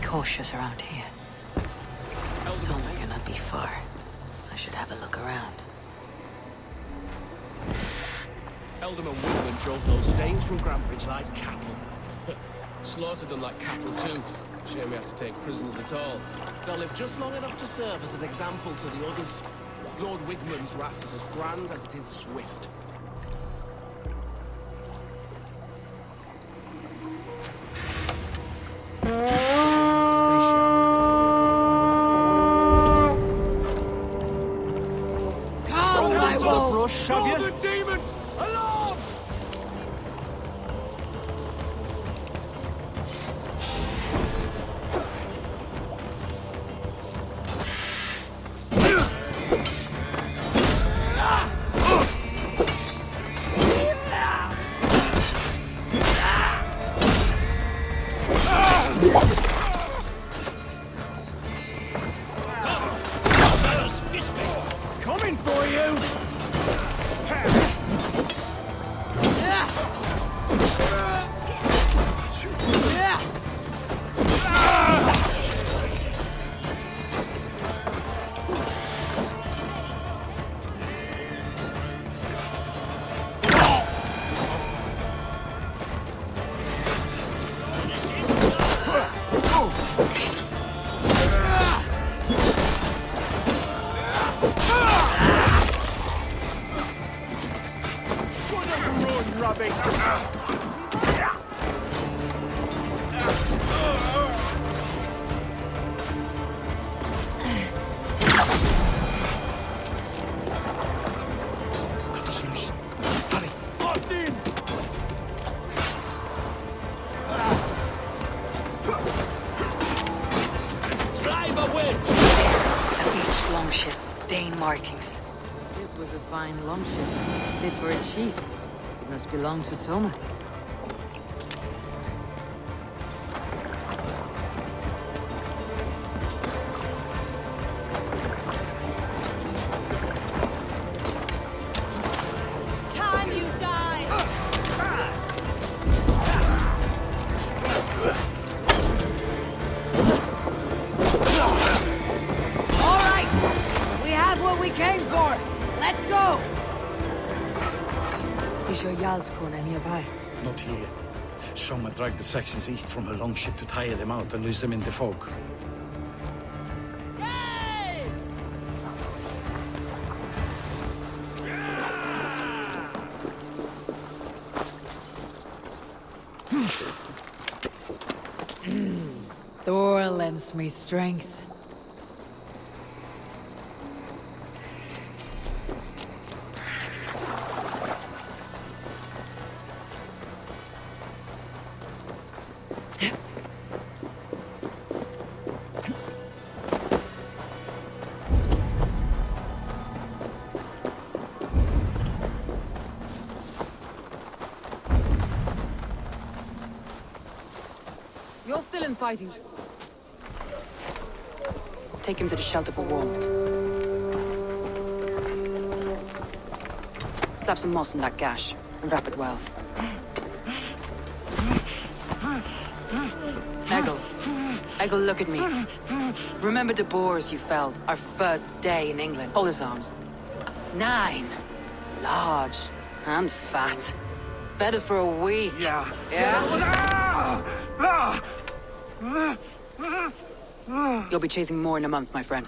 Cautious around here. Soma cannot be far. I should have a look around. Ealdorman Woodman drove those Danes from Grantbridge like cattle. Slaughtered them like cattle too. Shame we have to take prisoners at all. They'll live just long enough to serve as an example to the others. Lord Wigmund's wrath is as grand as it is swift. Come, my wolves! Throw the demons! Along! Coming for you! Longship, Dane markings. This was a fine longship, fit for a chief. It must belong to Soma. Time you die! All right! We have what we came for! Let's go! Is your Jarlskona nearby? Not here. Soma dragged the Saxons east from her longship to tire them out and lose them in the fog. Thor lends me strength. You're still in fighting. Take him to the shelter for warmth. Slap some moss in that gash and wrap it well. Eggle, look at me. Remember the boars you felled our first day in England? Hold his arms. 9. Large and fat. Fed us for a week. Yeah? You'll be chasing more in a month, my friend.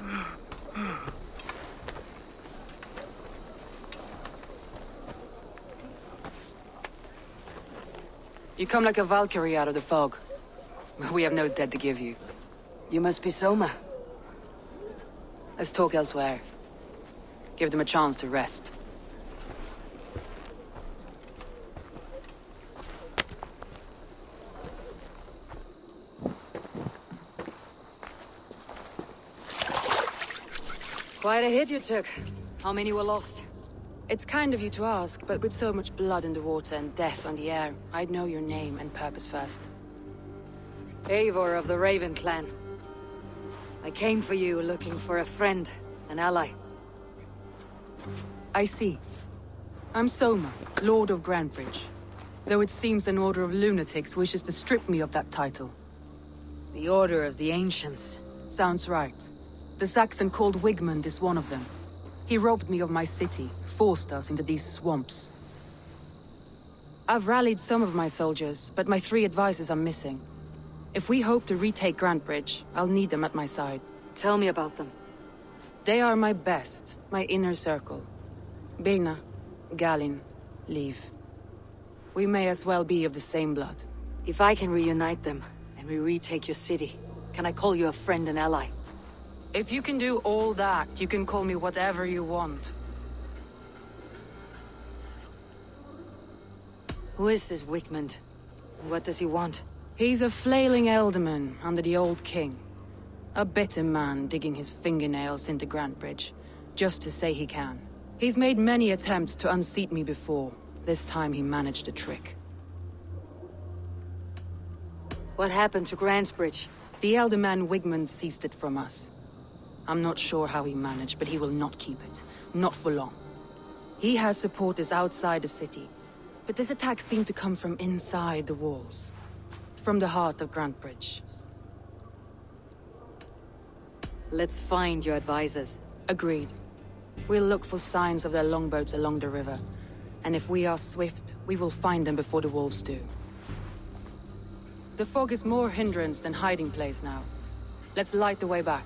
You come like a Valkyrie out of the fog. We have no dead to give you. You must be Soma. Let's talk elsewhere. Give them a chance to rest. Quite a hit you took. How many were lost? It's kind of you to ask, but with so much blood in the water and death on the air, I'd know your name and purpose first. Eivor of the Raven Clan. I came for you looking for a friend, an ally. I see. I'm Soma, Lord of Grantebridge. Though it seems an order of lunatics wishes to strip me of that title. The Order of the Ancients. Sounds right. The Saxon called Wigmund is one of them. He robbed me of my city, forced us into these swamps. I've rallied some of my soldiers, but my 3 advisors are missing. If we hope to retake Grantebridge, I'll need them at my side. Tell me about them. They are my best, my inner circle. Birna, Galin, Liv. We may as well be of the same blood. If I can reunite them, and we retake your city, can I call you a friend and ally? If you can do all that, you can call me whatever you want. Who is this Wigmund? What does he want? He's a flailing ealdorman under the old king. A bitter man digging his fingernails into Grantebridge, just to say he can. He's made many attempts to unseat me before. This time he managed a trick. What happened to Grantebridge? The ealdorman Wigmund seized it from us. I'm not sure how he managed, but he will not keep it. Not for long. He has supporters outside the city, but this attack seemed to come from inside the walls. From the heart of Grantebridge. Let's find your advisors. Agreed. We'll look for signs of their longboats along the river. And if we are swift, we will find them before the wolves do. The fog is more hindrance than hiding place now. Let's light the way back.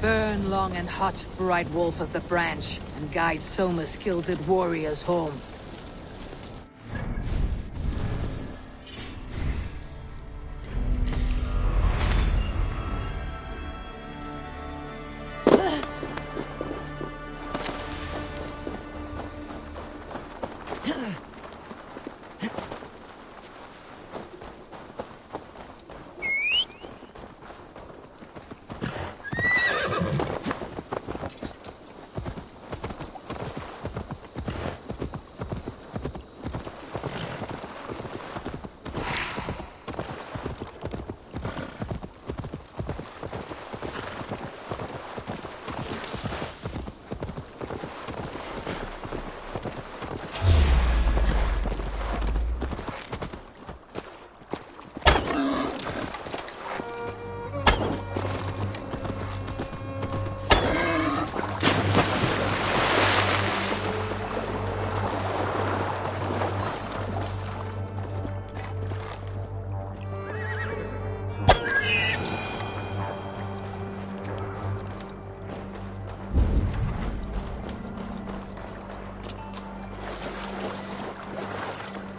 Burn long and hot, bright wolf of the branch, and guide Soma's gilded warriors home.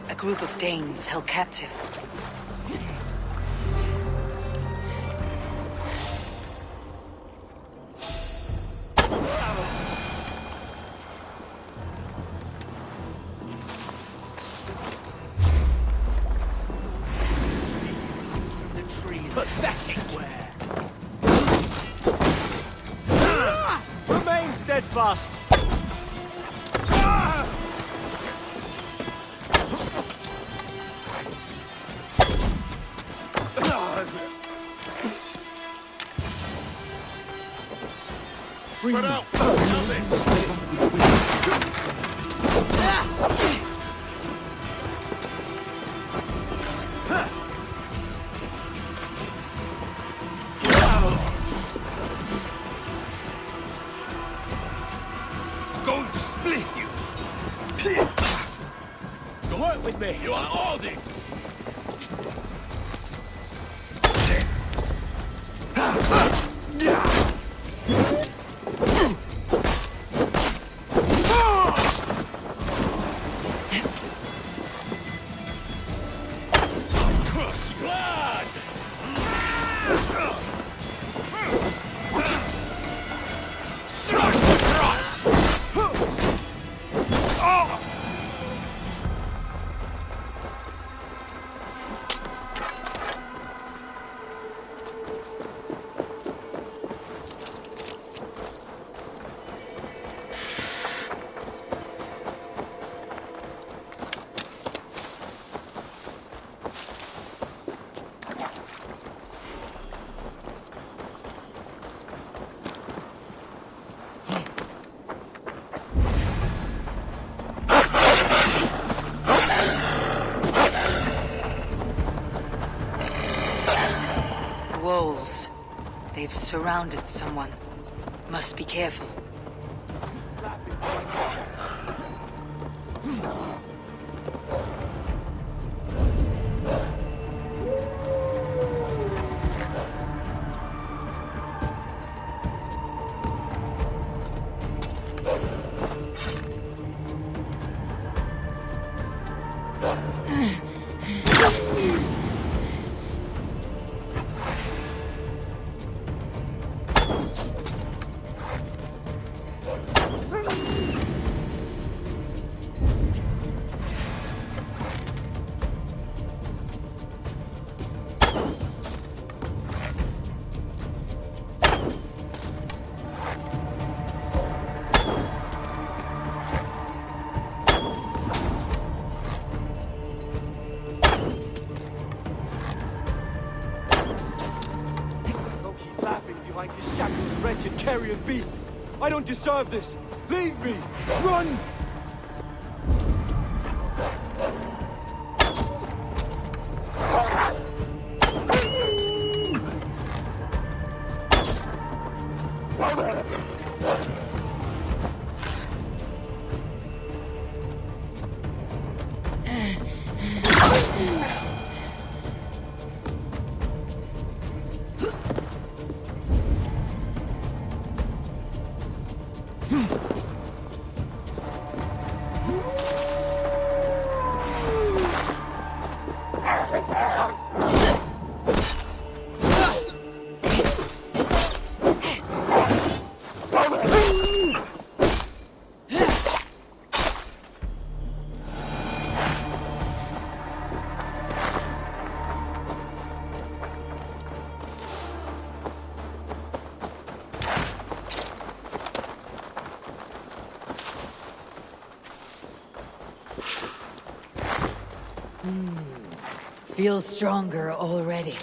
A group of Danes held captive. Pathetic wear. Remain steadfast. Spread out! Now this! Going to split you. Go work with me. You are Aldi! They've surrounded someone. Must be careful. Wretched carrion beasts! I don't deserve this! Leave me! Run! Feel stronger already.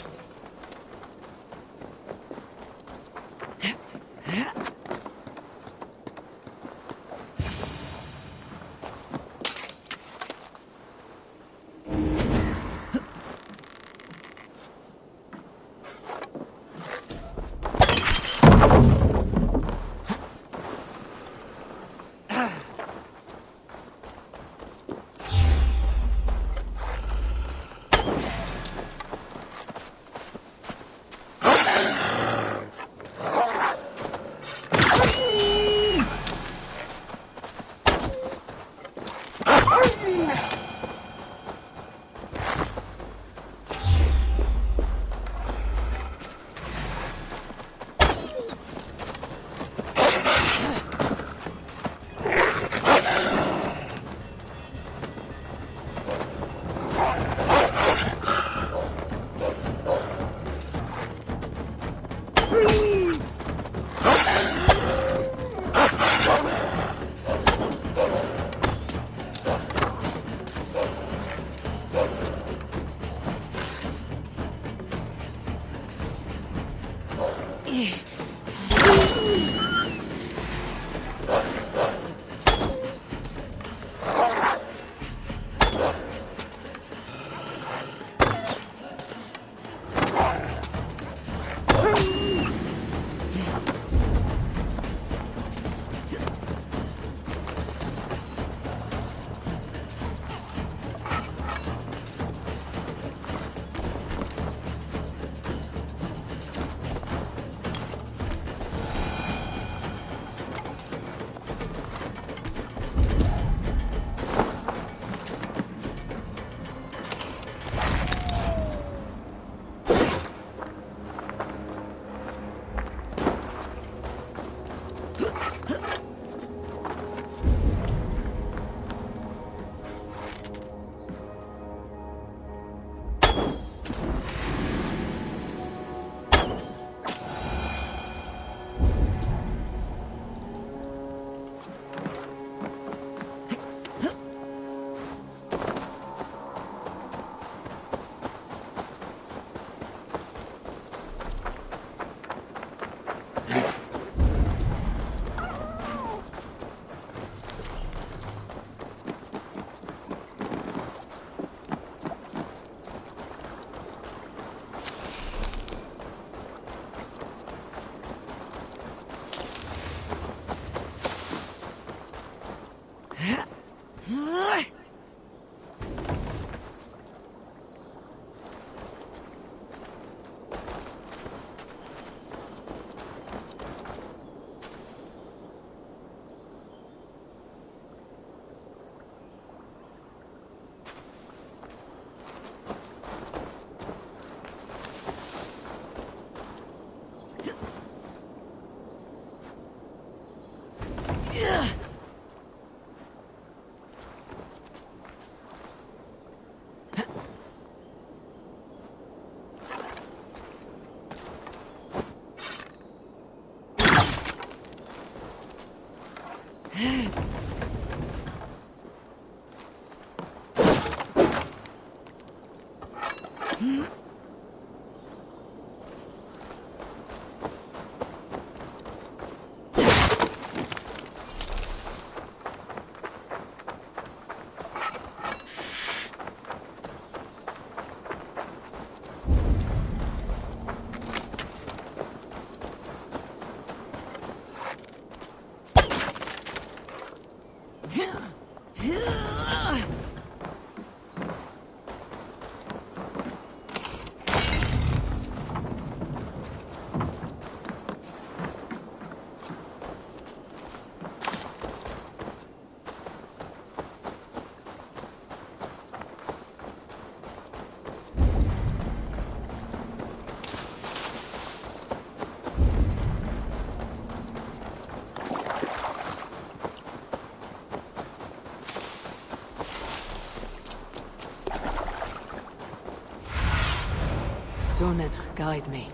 Ronan, guide me.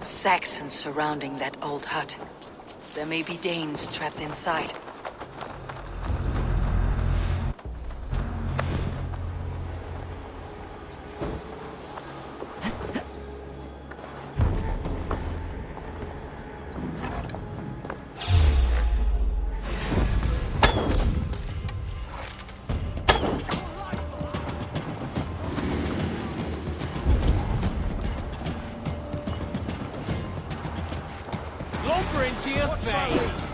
Saxons surrounding that old hut. There may be Danes trapped inside. Lumber into your face!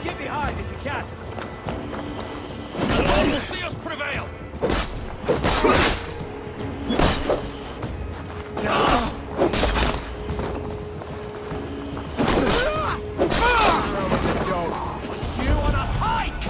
Get behind if you can! All will see us prevail! You on a hike!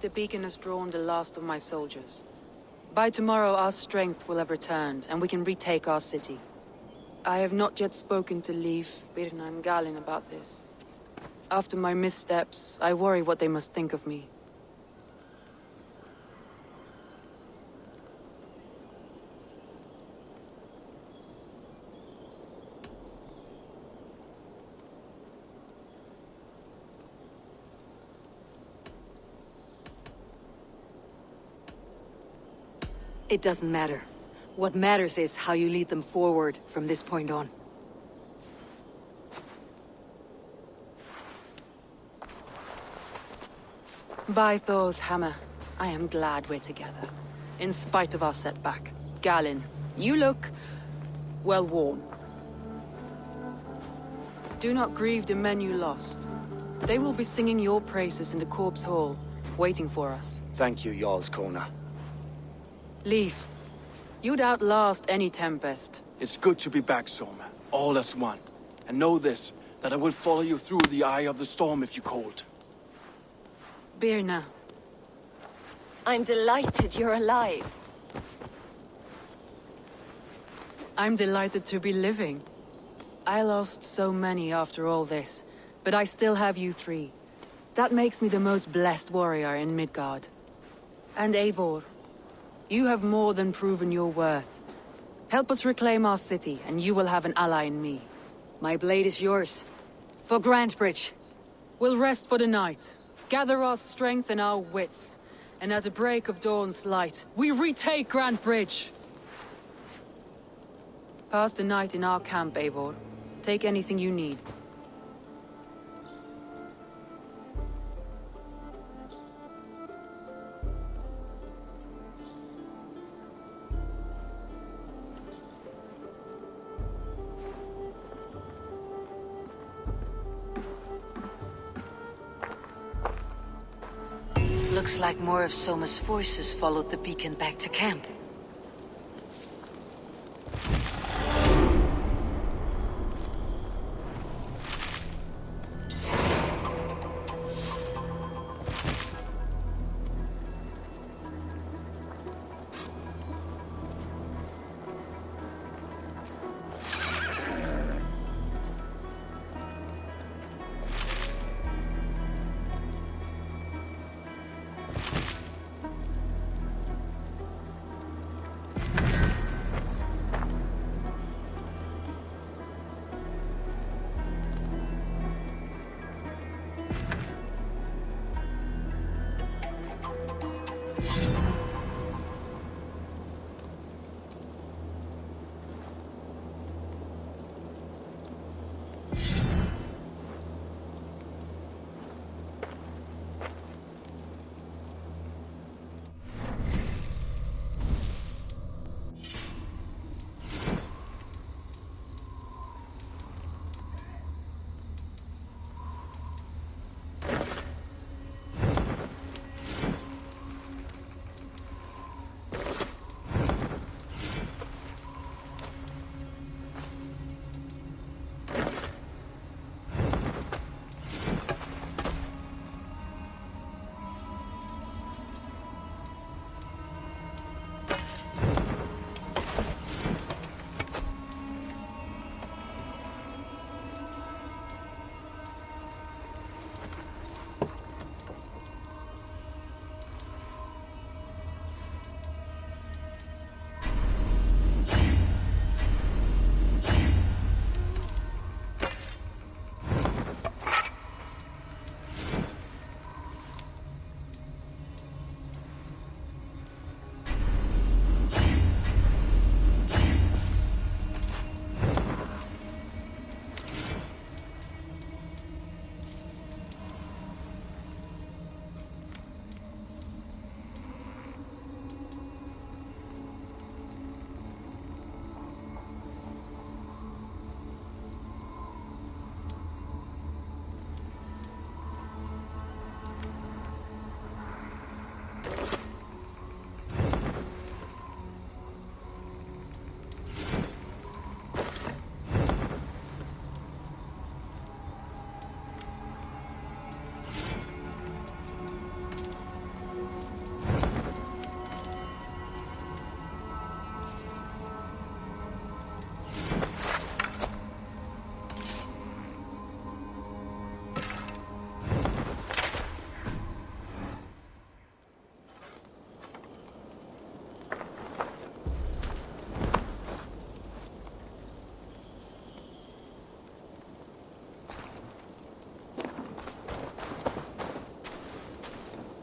The beacon has drawn the last of my soldiers. By tomorrow, our strength will have returned, and we can retake our city. I have not yet spoken to Leif, Birna, and Galin about this. After my missteps, I worry what they must think of me. It doesn't matter. What matters is how you lead them forward from this point on. By Thor's hammer, I am glad we're together. In spite of our setback. Galen, you look... well worn. Do not grieve the men you lost. They will be singing your praises in the Corpse Hall, waiting for us. Thank you, Jarl's Kona. Leif, you'd outlast any tempest. It's good to be back, Soma. All as one. And know this, that I will follow you through the eye of the storm if you called. Birna. I'm delighted you're alive. I'm delighted to be living. I lost so many after all this, but I still have you three. That makes me the most blessed warrior in Midgard. And Eivor, you have more than proven your worth. Help us reclaim our city, and you will have an ally in me. My blade is yours. For Grantebridge. We'll rest for the night. Gather our strength and our wits. And at the break of dawn's light, we retake Grantebridge! Pass the night in our camp, Eivor. Take anything you need. Looks like more of Soma's forces followed the beacon back to camp.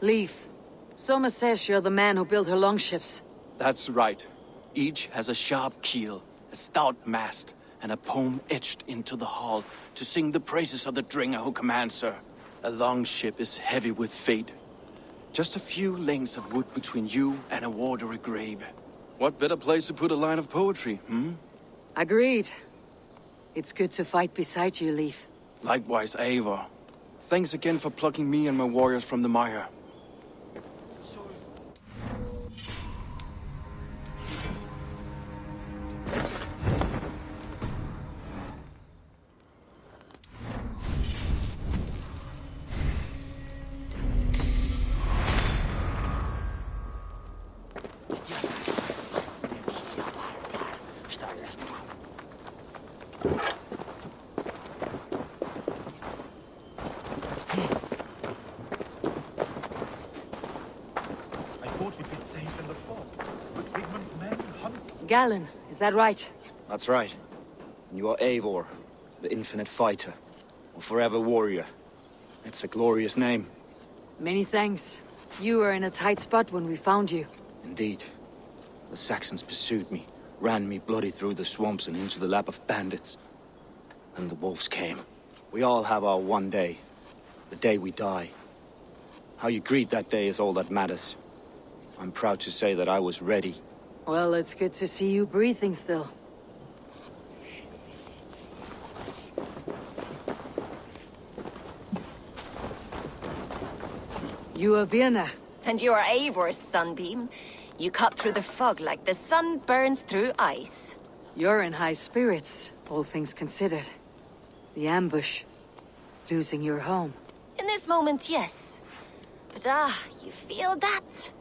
Leif, Soma says you're the man who built her longships. That's right. Each has a sharp keel, a stout mast, and a poem etched into the hull to sing the praises of the Dringer who commands her. A longship is heavy with fate. Just a few lengths of wood between you and a watery grave. What better place to put a line of poetry, hmm? Agreed. It's good to fight beside you, Leif. Likewise, Eivor. Thanks again for plucking me and my warriors from the mire. Galen, is that right? That's right. You are Eivor, the infinite fighter, a forever warrior. It's a glorious name. Many thanks. You were in a tight spot when we found you. Indeed. The Saxons pursued me, ran me bloody through the swamps and into the lap of bandits. And the wolves came. We all have our one day. The day we die. How you greet that day is all that matters. I'm proud to say that I was ready. Well, it's good to see you breathing still. You are Birna. And you are Eivor's sunbeam. You cut through the fog like the sun burns through ice. You're in high spirits, all things considered. The ambush. Losing your home. In this moment, yes. But you feel that?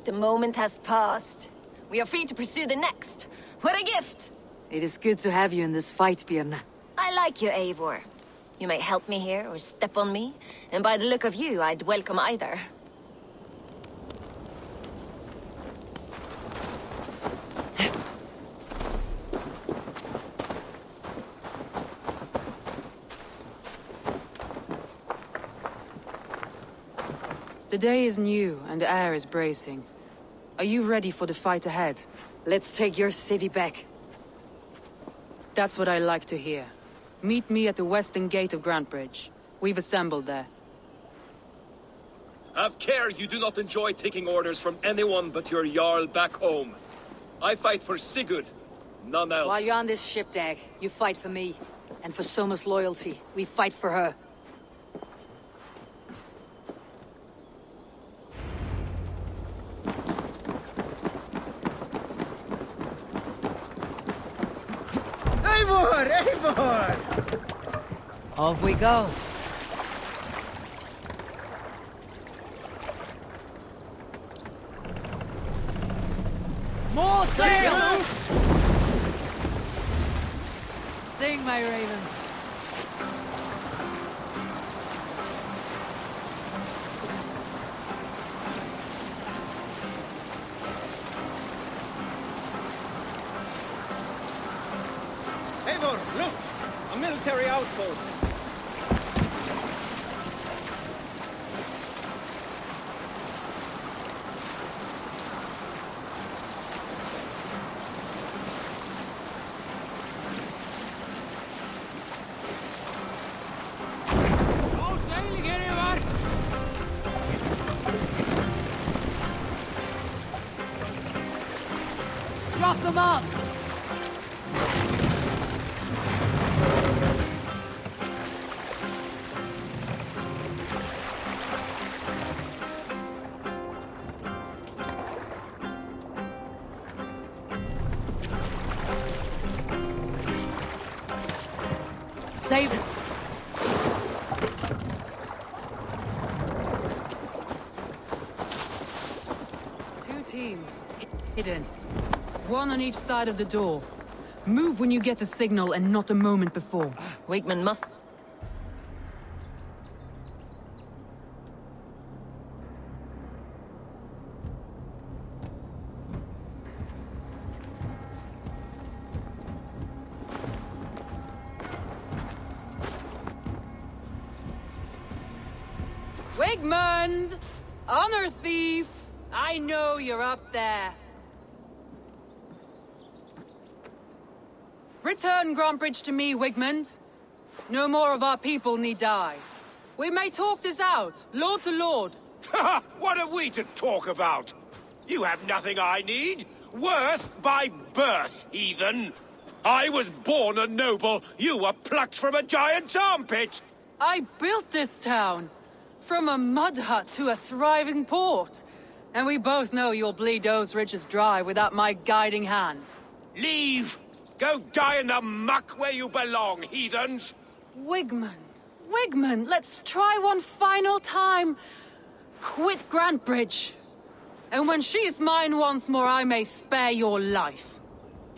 The moment has passed. We are free to pursue the next. What a gift! It is good to have you in this fight, Birna. I like you, Eivor. You may help me here or step on me, and by the look of you, I'd welcome either. The day is new and the air is bracing. Are you ready for the fight ahead? Let's take your city back. That's what I like to hear. Meet me at the western gate of Grantebridge. We've assembled there. Have care you do not enjoy taking orders from anyone but your Jarl back home. I fight for Sigurd, none else. While you're on this ship, Dag, you fight for me. And for Soma's loyalty, we fight for her. Eivor! Off we go. More sail! Sing, my ravens. Eivor, look! A military outpost! Drop the mast! Save it! Two teams. Hidden. One on each side of the door. Move when you get the signal and not a moment before. Wigmund must... Wigmund! Honor thief! I know you're up there. Return Grantebridge to me, Wigmund. No more of our people need die. We may talk this out, lord to lord. What are we to talk about? You have nothing I need. Worth by birth, heathen. I was born a noble. You were plucked from a giant's armpit. I built this town. From a mud hut to a thriving port. And we both know you'll bleed those riches dry without my guiding hand. Leave! Go die in the muck where you belong, heathens! Wigmund, let's try one final time. Quit Grantebridge. And when she is mine once more, I may spare your life.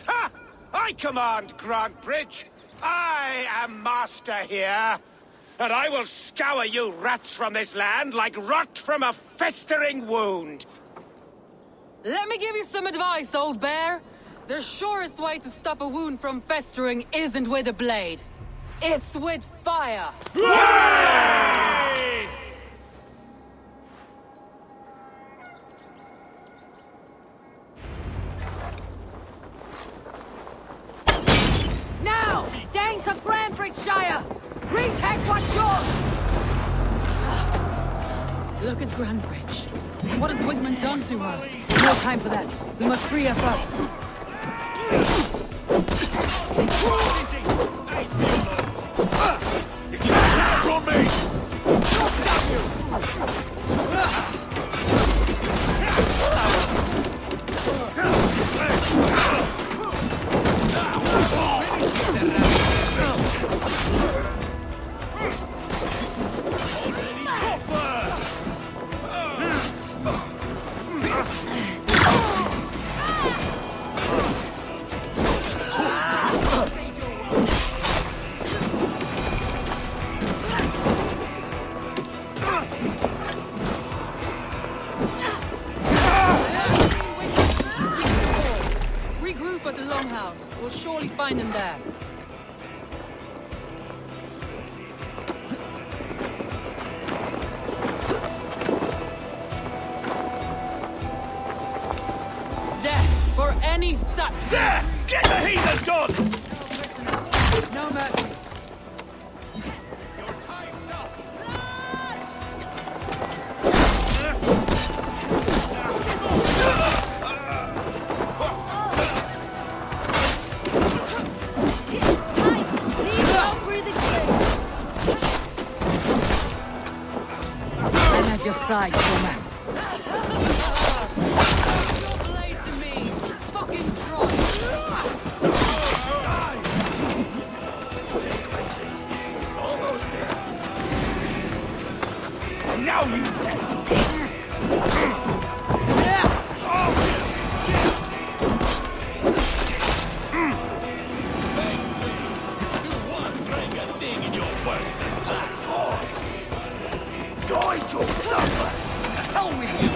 Ha! I command Grantebridge. I am master here. And I will scour you rats from this land like rot from a festering wound. Let me give you some advice, old bear. The surest way to stop a wound from festering isn't with a blade. It's with fire. Hooray! Now! Danes of Grantebridgeshire! Retake what's yours! Look at Grantebridge. What has Wigmund done to her? No time for that. We must free her first. You can't from me! Regroup at the Longhouse. We'll surely find him there. Death for any such. There! Get the heathens gone! No mercies. I'm at your side, Soma. Now you... Going to suffer! To hell with you!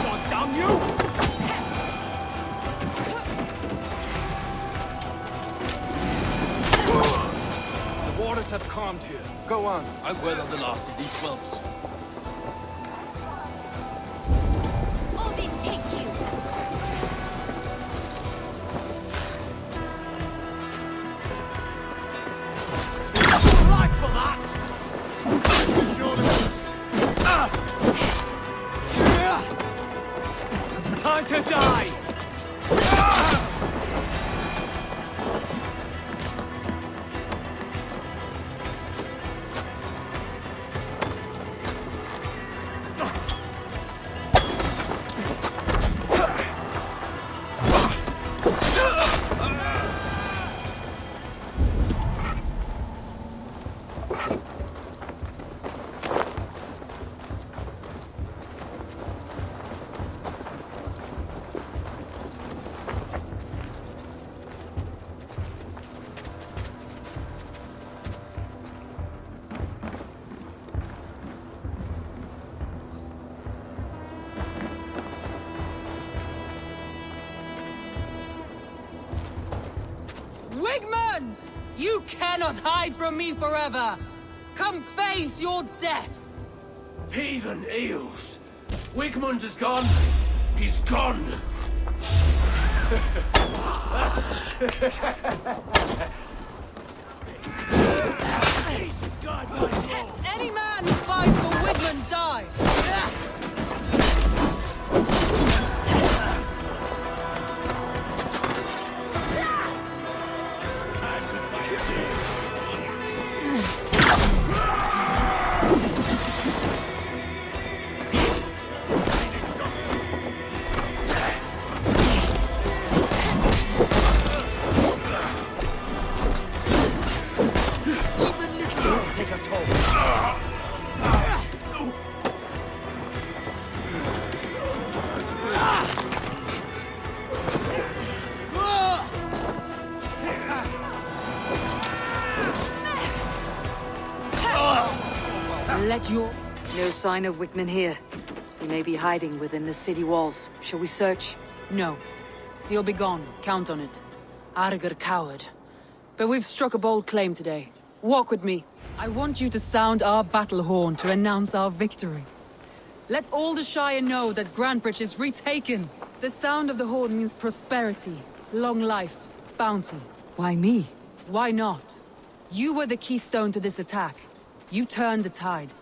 God damn you! The waters have calmed here. Go on. I weather the last of these whelps. Odin, take you! Life for that! Time to die! Wigmund! You cannot hide from me forever! Come face your death! Heathen eels! Wigmund is gone! He's gone! Jesus God, my lord! Any man who fights for Wigmund dies! No sign of Wigmund here. He may be hiding within the city walls. Shall we search? No. He'll be gone. Count on it. Arger coward. But we've struck a bold claim today. Walk with me. I want you to sound our battle horn to announce our victory. Let all the Shire know that Grantebridge is retaken. The sound of the horn means prosperity, long life, bounty. Why me? Why not? You were the keystone to this attack. You turned the tide.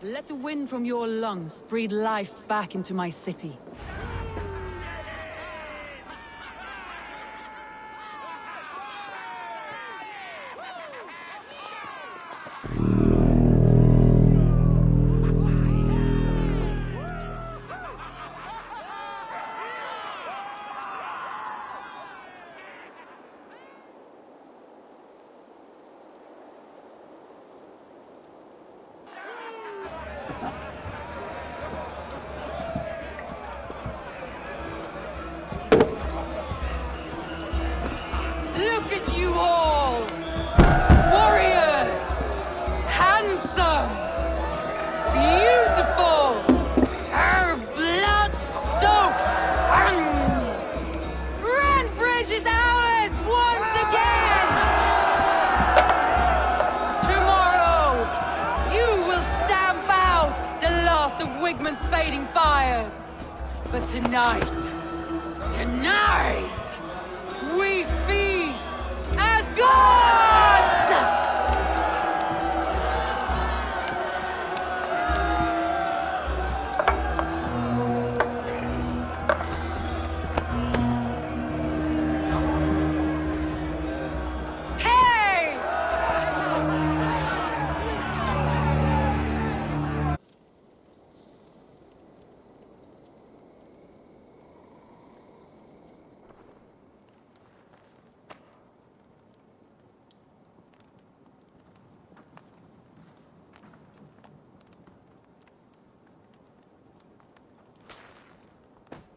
Let the wind from your lungs breathe life back into my city. Look at you all! Warriors! Handsome! Beautiful! Blood-soaked! Grantebridge is ours once again! Tomorrow, you will stamp out the last of Wigmund's fading fires. But tonight, we feast as gods!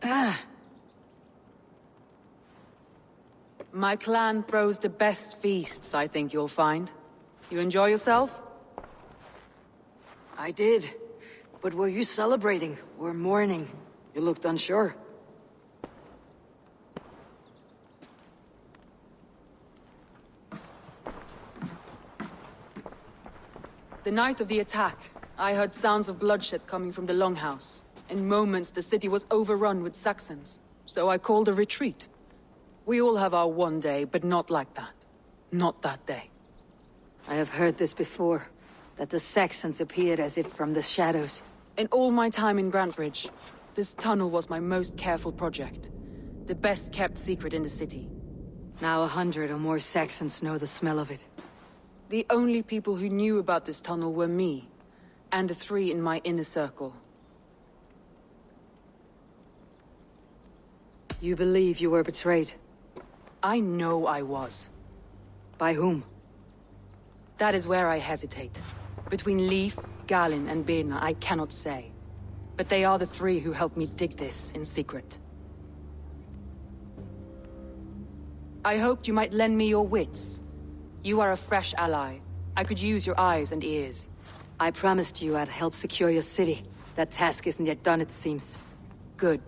Hey! My clan throws the best feasts, I think you'll find. You enjoy yourself? I did. But were you celebrating or mourning? You looked unsure. The night of the attack, I heard sounds of bloodshed coming from the Longhouse. In moments, the city was overrun with Saxons, so I called a retreat. We all have our one day, but not like that. Not that day. I have heard this before, that the Saxons appeared as if from the shadows. In all my time in Grantebridge, this tunnel was my most careful project. The best kept secret in the city. Now 100 or more Saxons know the smell of it. The only people who knew about this tunnel were me, and the 3 in my inner circle. You believe you were betrayed? I know I was. By whom? That is where I hesitate. Between Leif, Galinn, and Birna, I cannot say. But they are the 3 who helped me dig this in secret. I hoped you might lend me your wits. You are a fresh ally. I could use your eyes and ears. I promised you I'd help secure your city. That task isn't yet done, it seems. Good.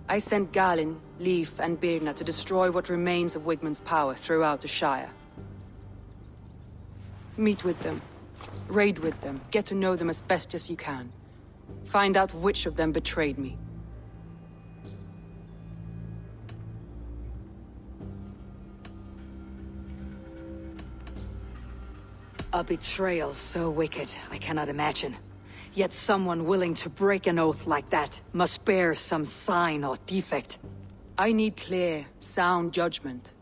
I sent Galinn, Leif, and Birna to destroy what remains of Wigmund's power throughout the Shire. Meet with them. Raid with them, get to know them as best as you can. Find out which of them betrayed me. A betrayal so wicked, I cannot imagine. Yet someone willing to break an oath like that must bear some sign or defect. I need clear, sound judgment.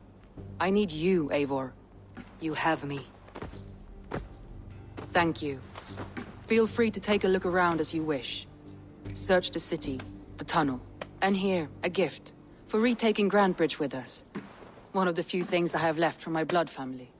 I need you, Eivor. You have me. Thank you. Feel free to take a look around as you wish. Search the city, the tunnel, and here, a gift, for retaking Grantebridge with us. One of the few things I have left from my blood family.